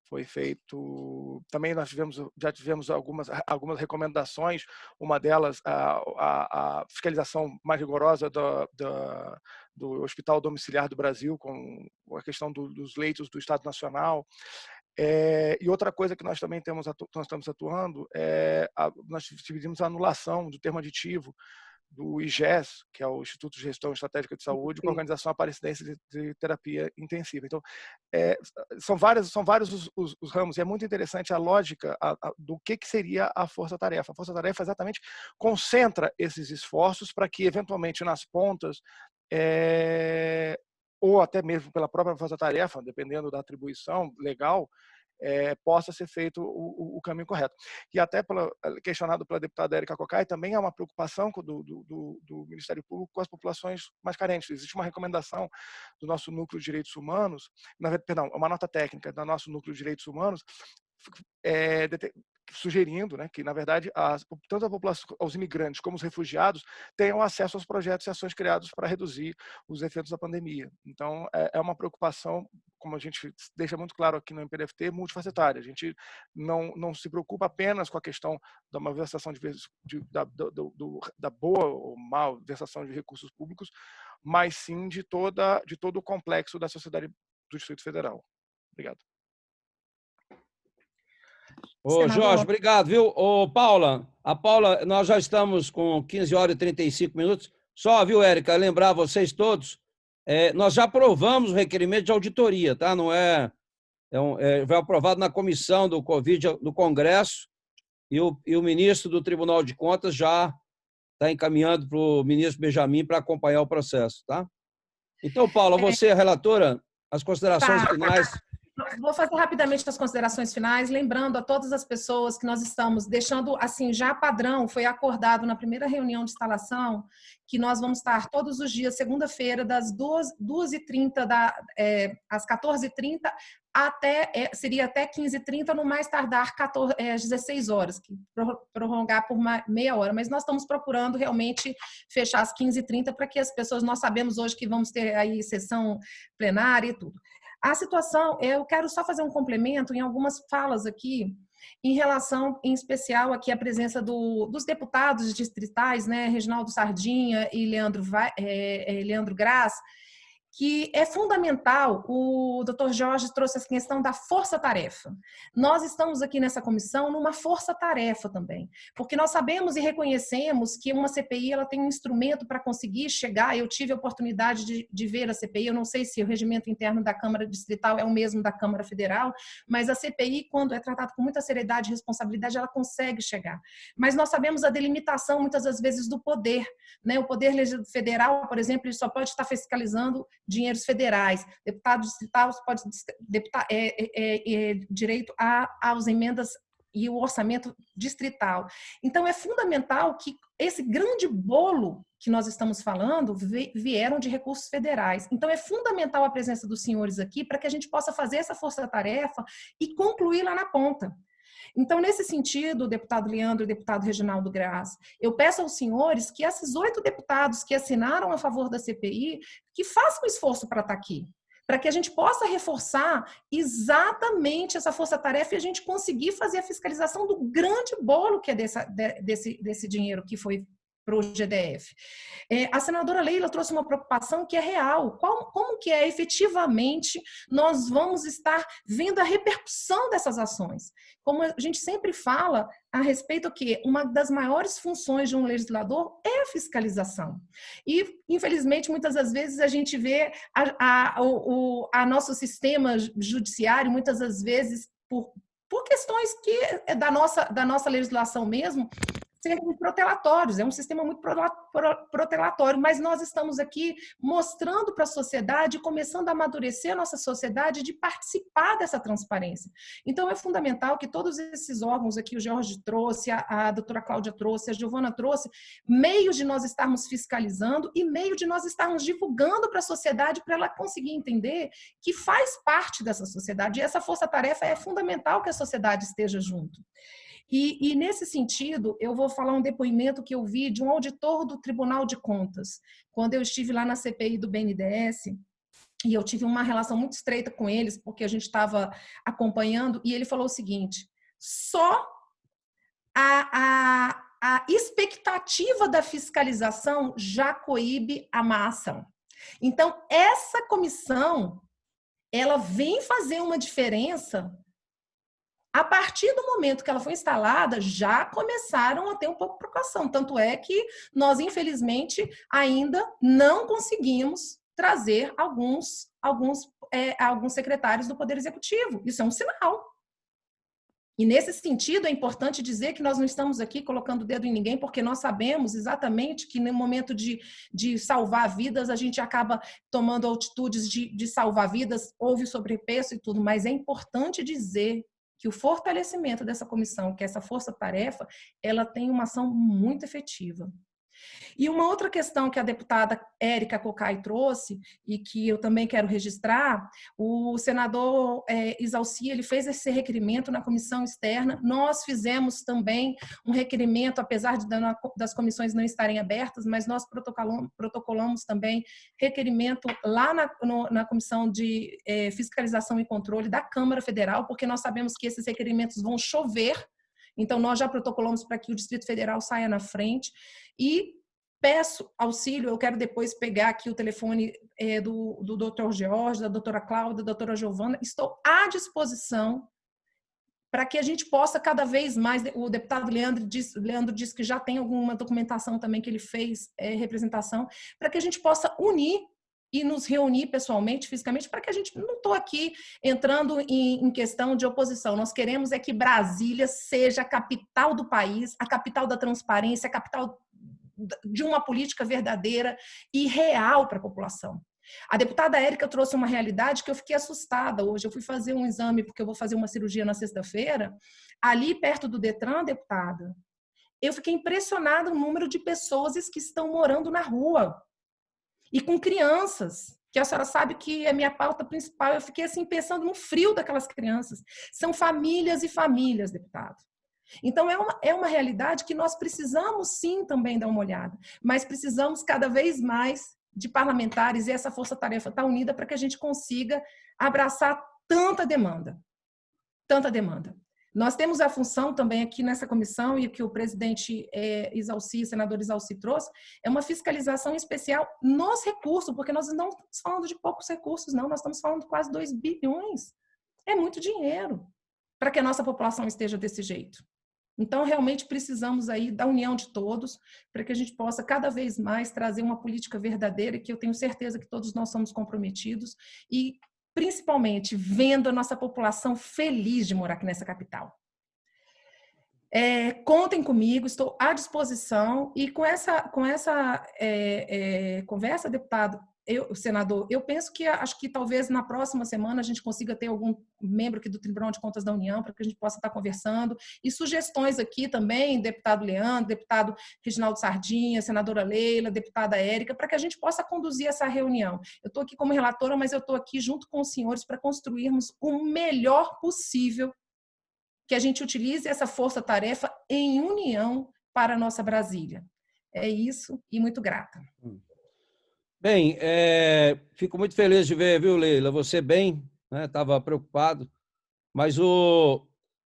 Foi feito... Também nós já tivemos algumas recomendações, uma delas a fiscalização mais rigorosa do Hospital Domiciliar do Brasil, com a questão dos leitos do Estado Nacional. E outra coisa que nós também estamos atuando nós pedimos a anulação do termo aditivo do IGES, que é o Instituto de Gestão Estratégica de Saúde, com a Organização Aparecidense de Terapia Intensiva. Então, são vários os ramos, e é muito interessante a lógica do que seria a força-tarefa. A força-tarefa exatamente concentra esses esforços para que, eventualmente, nas pontas, ou até mesmo pela própria força-tarefa, dependendo da atribuição legal, possa ser feito o caminho correto. E até questionado pela deputada Érica Cocai, também há uma preocupação do Ministério Público com as populações mais carentes. Existe uma recomendação do nosso Núcleo de Direitos Humanos, uma nota técnica do nosso Núcleo de Direitos Humanos, sugerindo, né, que, na verdade, tanto a população, os imigrantes como os refugiados tenham acesso aos projetos e ações criados para reduzir os efeitos da pandemia. Então, é uma preocupação, como a gente deixa muito claro aqui no MPDFT, multifacetária. A gente não se preocupa apenas com a questão da malversação da boa ou mal versação de recursos públicos, mas sim de todo o complexo da sociedade do Distrito Federal. Obrigado. Ô, Jorge, obrigado, viu? Ô, Paula, nós já estamos com 15 horas e 35 minutos. Só, viu, Érica, lembrar vocês todos, nós já aprovamos o requerimento de auditoria, tá? Não foi aprovado na comissão do Covid do Congresso e o ministro do Tribunal de Contas já está encaminhando para o ministro Benjamin para acompanhar o processo, tá? Então, Paula, você, relatora, as considerações finais. Vou fazer rapidamente as considerações finais, lembrando a todas as pessoas que nós estamos deixando, assim, já padrão, foi acordado na primeira reunião de instalação, que nós vamos estar todos os dias, segunda-feira, das 2h30 às 14h30, seria até 15h30, no mais tardar às 16 horas, que prolongar por meia hora, mas nós estamos procurando realmente fechar às 15h30 para que as pessoas, nós sabemos hoje que vamos ter aí sessão plenária e tudo. A situação, eu quero só fazer um complemento em algumas falas aqui, em relação, em especial, aqui a presença dos deputados distritais, né, Reginaldo Sardinha e Leandro Graz, que é fundamental, o Dr. Jorge trouxe essa questão da força-tarefa. Nós estamos aqui nessa comissão numa força-tarefa também, porque nós sabemos e reconhecemos que uma CPI ela tem um instrumento para conseguir chegar. Eu tive a oportunidade de ver a CPI, eu não sei se o regimento interno da Câmara Distrital é o mesmo da Câmara Federal, mas a CPI, quando é tratada com muita seriedade e responsabilidade, ela consegue chegar. Mas nós sabemos a delimitação, muitas das vezes, do poder, né? O Poder Federal, por exemplo, ele só pode estar fiscalizando dinheiros federais. Deputado distrital pode direito às emendas e o orçamento distrital. Então, é fundamental que esse grande bolo que nós estamos falando vieram de recursos federais. Então, é fundamental a presença dos senhores aqui para que a gente possa fazer essa força-tarefa e concluir lá na ponta. Então, nesse sentido, o deputado Leandro e o deputado Reginaldo Graz, eu peço aos senhores que esses 8 deputados que assinaram a favor da CPI, que façam um esforço para estar aqui, para que a gente possa reforçar exatamente essa força-tarefa e a gente conseguir fazer a fiscalização do grande bolo que é desse dinheiro que foi para o GDF. A senadora Leila trouxe uma preocupação que é real. Como que efetivamente nós vamos estar vendo a repercussão dessas ações? Como a gente sempre fala a respeito que uma das maiores funções de um legislador é a fiscalização. E, infelizmente, muitas das vezes a gente vê a nosso sistema judiciário, muitas das vezes, por questões que é da nossa legislação mesmo, serem protelatórios, é um sistema muito protelatório, mas nós estamos aqui mostrando para a sociedade, começando a amadurecer a nossa sociedade de participar dessa transparência. Então, é fundamental que todos esses órgãos aqui, o Jorge trouxe, a doutora Cláudia trouxe, a Giovana trouxe, meio de nós estarmos fiscalizando e meio de nós estarmos divulgando para a sociedade para ela conseguir entender que faz parte dessa sociedade. E essa força-tarefa é fundamental que a sociedade esteja junto. E, nesse sentido, eu vou falar um depoimento que eu vi de um auditor do Tribunal de Contas, quando eu estive lá na CPI do BNDES, e eu tive uma relação muito estreita com eles, porque a gente estava acompanhando, e ele falou o seguinte: só a expectativa da fiscalização já coíbe a má ação. Então, essa comissão, ela vem fazer uma diferença. A partir do momento que ela foi instalada, já começaram a ter um pouco de preocupação. Tanto é que nós, infelizmente, ainda não conseguimos trazer alguns secretários do Poder Executivo. Isso é um sinal. E, nesse sentido, é importante dizer que nós não estamos aqui colocando o dedo em ninguém, porque nós sabemos exatamente que, no momento de salvar vidas, a gente acaba tomando atitudes de salvar vidas, houve sobrepeso e tudo, mas é importante dizer que o fortalecimento dessa comissão, que essa força-tarefa, ela tem uma ação muito efetiva. E uma outra questão que a deputada Érica Cocai trouxe, e que eu também quero registrar, o senador Isalci, ele fez esse requerimento na comissão externa, nós fizemos também um requerimento, apesar das comissões não estarem abertas, mas nós protocolamos também requerimento lá na comissão de fiscalização e controle da Câmara Federal, porque nós sabemos que esses requerimentos vão chover, então nós já protocolamos para que o Distrito Federal saia na frente, e peço auxílio, eu quero depois pegar aqui o telefone do Dr. George, da doutora Cláudia, da doutora Giovana, estou à disposição para que a gente possa cada vez mais, o deputado Leandro disse que já tem alguma documentação também que ele fez, representação, para que a gente possa unir e nos reunir pessoalmente, fisicamente, para que a gente não estou aqui entrando em questão de oposição. Nós queremos é que Brasília seja a capital do país, a capital da transparência, a capital de uma política verdadeira e real para a população. A deputada Érica trouxe uma realidade que eu fiquei assustada hoje. Eu fui fazer um exame, porque eu vou fazer uma cirurgia na sexta-feira, ali perto do Detran, deputada. Eu fiquei impressionada com o número de pessoas que estão morando na rua. E com crianças, que a senhora sabe que é a minha pauta principal. Eu fiquei assim pensando no frio daquelas crianças. São famílias e famílias, deputado. Então, é uma realidade que nós precisamos, sim, também dar uma olhada, mas precisamos cada vez mais de parlamentares, e essa força-tarefa está unida para que a gente consiga abraçar tanta demanda. Tanta demanda. Nós temos a função também aqui nessa comissão, e que o presidente Isalci, senador Isalci trouxe, é uma fiscalização especial nos recursos, porque nós não estamos falando de poucos recursos, não, nós estamos falando de quase 2 bilhões. É muito dinheiro para que a nossa população esteja desse jeito. Então, realmente precisamos aí da união de todos para que a gente possa cada vez mais trazer uma política verdadeira, que eu tenho certeza que todos nós somos comprometidos, e principalmente vendo a nossa população feliz de morar aqui nessa capital. Contem comigo, estou à disposição, e com essa conversa, deputado, senador, eu penso que acho que talvez na próxima semana a gente consiga ter algum membro aqui do Tribunal de Contas da União para que a gente possa estar conversando, e sugestões aqui também, deputado Leandro, deputado Reginaldo Sardinha, senadora Leila, deputada Érica, para que a gente possa conduzir essa reunião. Eu estou aqui como relatora, mas eu estou aqui junto com os senhores para construirmos o melhor possível, que a gente utilize essa força-tarefa em união para a nossa Brasília. É isso, e muito grata. Bem, fico muito feliz de ver, viu, Leila? Você bem, né? Estava preocupado, mas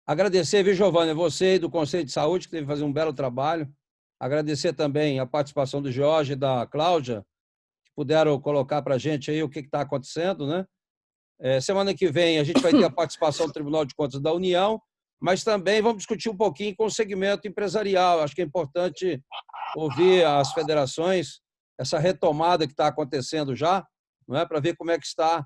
agradecer, viu, Giovana, você e do Conselho de Saúde, que teve que fazer um belo trabalho. Agradecer também a participação do Jorge e da Cláudia, que puderam colocar para a gente aí o que está acontecendo, né? Semana que vem a gente vai ter a participação do Tribunal de Contas da União, mas também vamos discutir um pouquinho com o segmento empresarial. Acho que é importante ouvir as federações, essa retomada que está acontecendo já, não é, para ver como é que está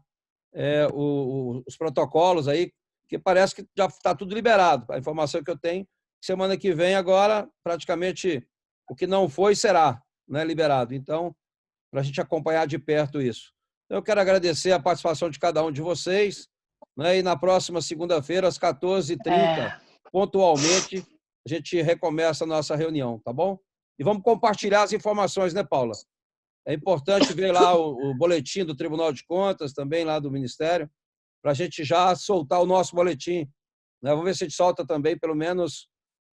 os protocolos aí, que parece que já está tudo liberado. A informação que eu tenho, semana que vem agora, praticamente, o que não foi será, né, liberado. Então, para a gente acompanhar de perto isso. Eu quero agradecer a participação de cada um de vocês, né, e na próxima segunda-feira, às 14h30, pontualmente, a gente recomeça a nossa reunião, tá bom? E vamos compartilhar as informações, né, Paula? É importante ver lá o boletim do Tribunal de Contas, também lá do Ministério, para a gente já soltar o nosso boletim, né? Vamos ver se a gente solta também, pelo menos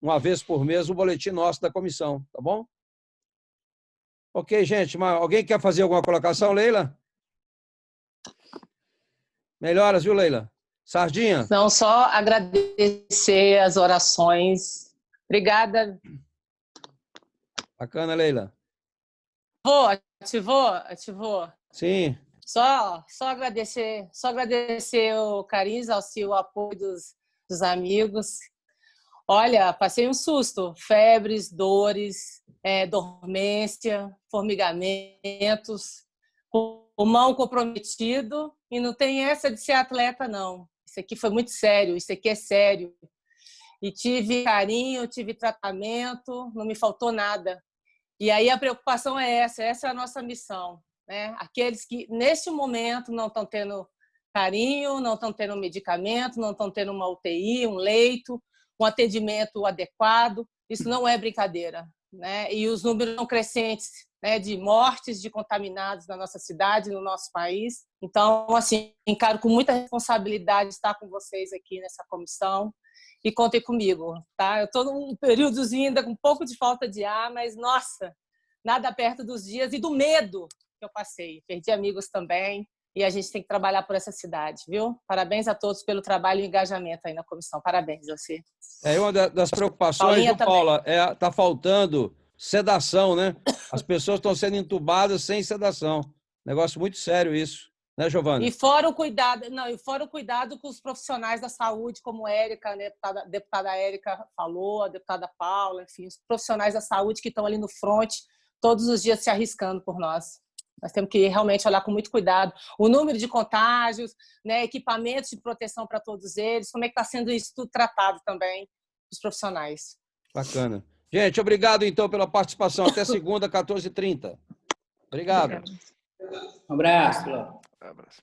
uma vez por mês, o boletim nosso da comissão, tá bom? Ok, gente, mas alguém quer fazer alguma colocação, Leila? Melhoras, viu, Leila? Sardinha? Não, só agradecer as orações. Obrigada. Bacana, Leila. Ativou. Sim. Só agradecer o carinho, o apoio dos amigos. Olha, passei um susto. Febres, dores, dormência, formigamentos, pulmão comprometido, e não tem essa de ser atleta, não. Isso aqui foi muito sério, isso aqui é sério. e tive carinho, tive tratamento, não me faltou nada. E aí a preocupação é essa é a nossa missão, né? Aqueles que, neste momento, não estão tendo carinho, não estão tendo medicamento, não estão tendo uma UTI, um leito, um atendimento adequado, isso não é brincadeira, né? E os números são crescentes, né, de mortes, de contaminados na nossa cidade, no nosso país. Então, assim, encaro com muita responsabilidade estar com vocês aqui nessa comissão e contem comigo, tá? Eu estou num períodozinho ainda com um pouco de falta de ar, mas, nossa, nada perto dos dias e do medo que eu passei. Perdi amigos também e a gente tem que trabalhar por essa cidade, viu? Parabéns a todos pelo trabalho e engajamento aí na comissão. Parabéns, você. Uma das preocupações, Paulinha do Paula, tá faltando sedação, né? As pessoas estão sendo entubadas sem sedação. Negócio muito sério isso, né, Giovana? E fora o cuidado com os profissionais da saúde, como a Érica, né, a deputada Érica falou, a deputada Paula, enfim, os profissionais da saúde que estão ali no front, todos os dias se arriscando por nós. Nós temos que realmente olhar com muito cuidado o número de contágios, né, equipamentos de proteção para todos eles, como é que está sendo isso tudo tratado também dos profissionais. Bacana. Gente, obrigado, então, pela participação. Até segunda, 14h30. Obrigado. Um abraço. Um abraço.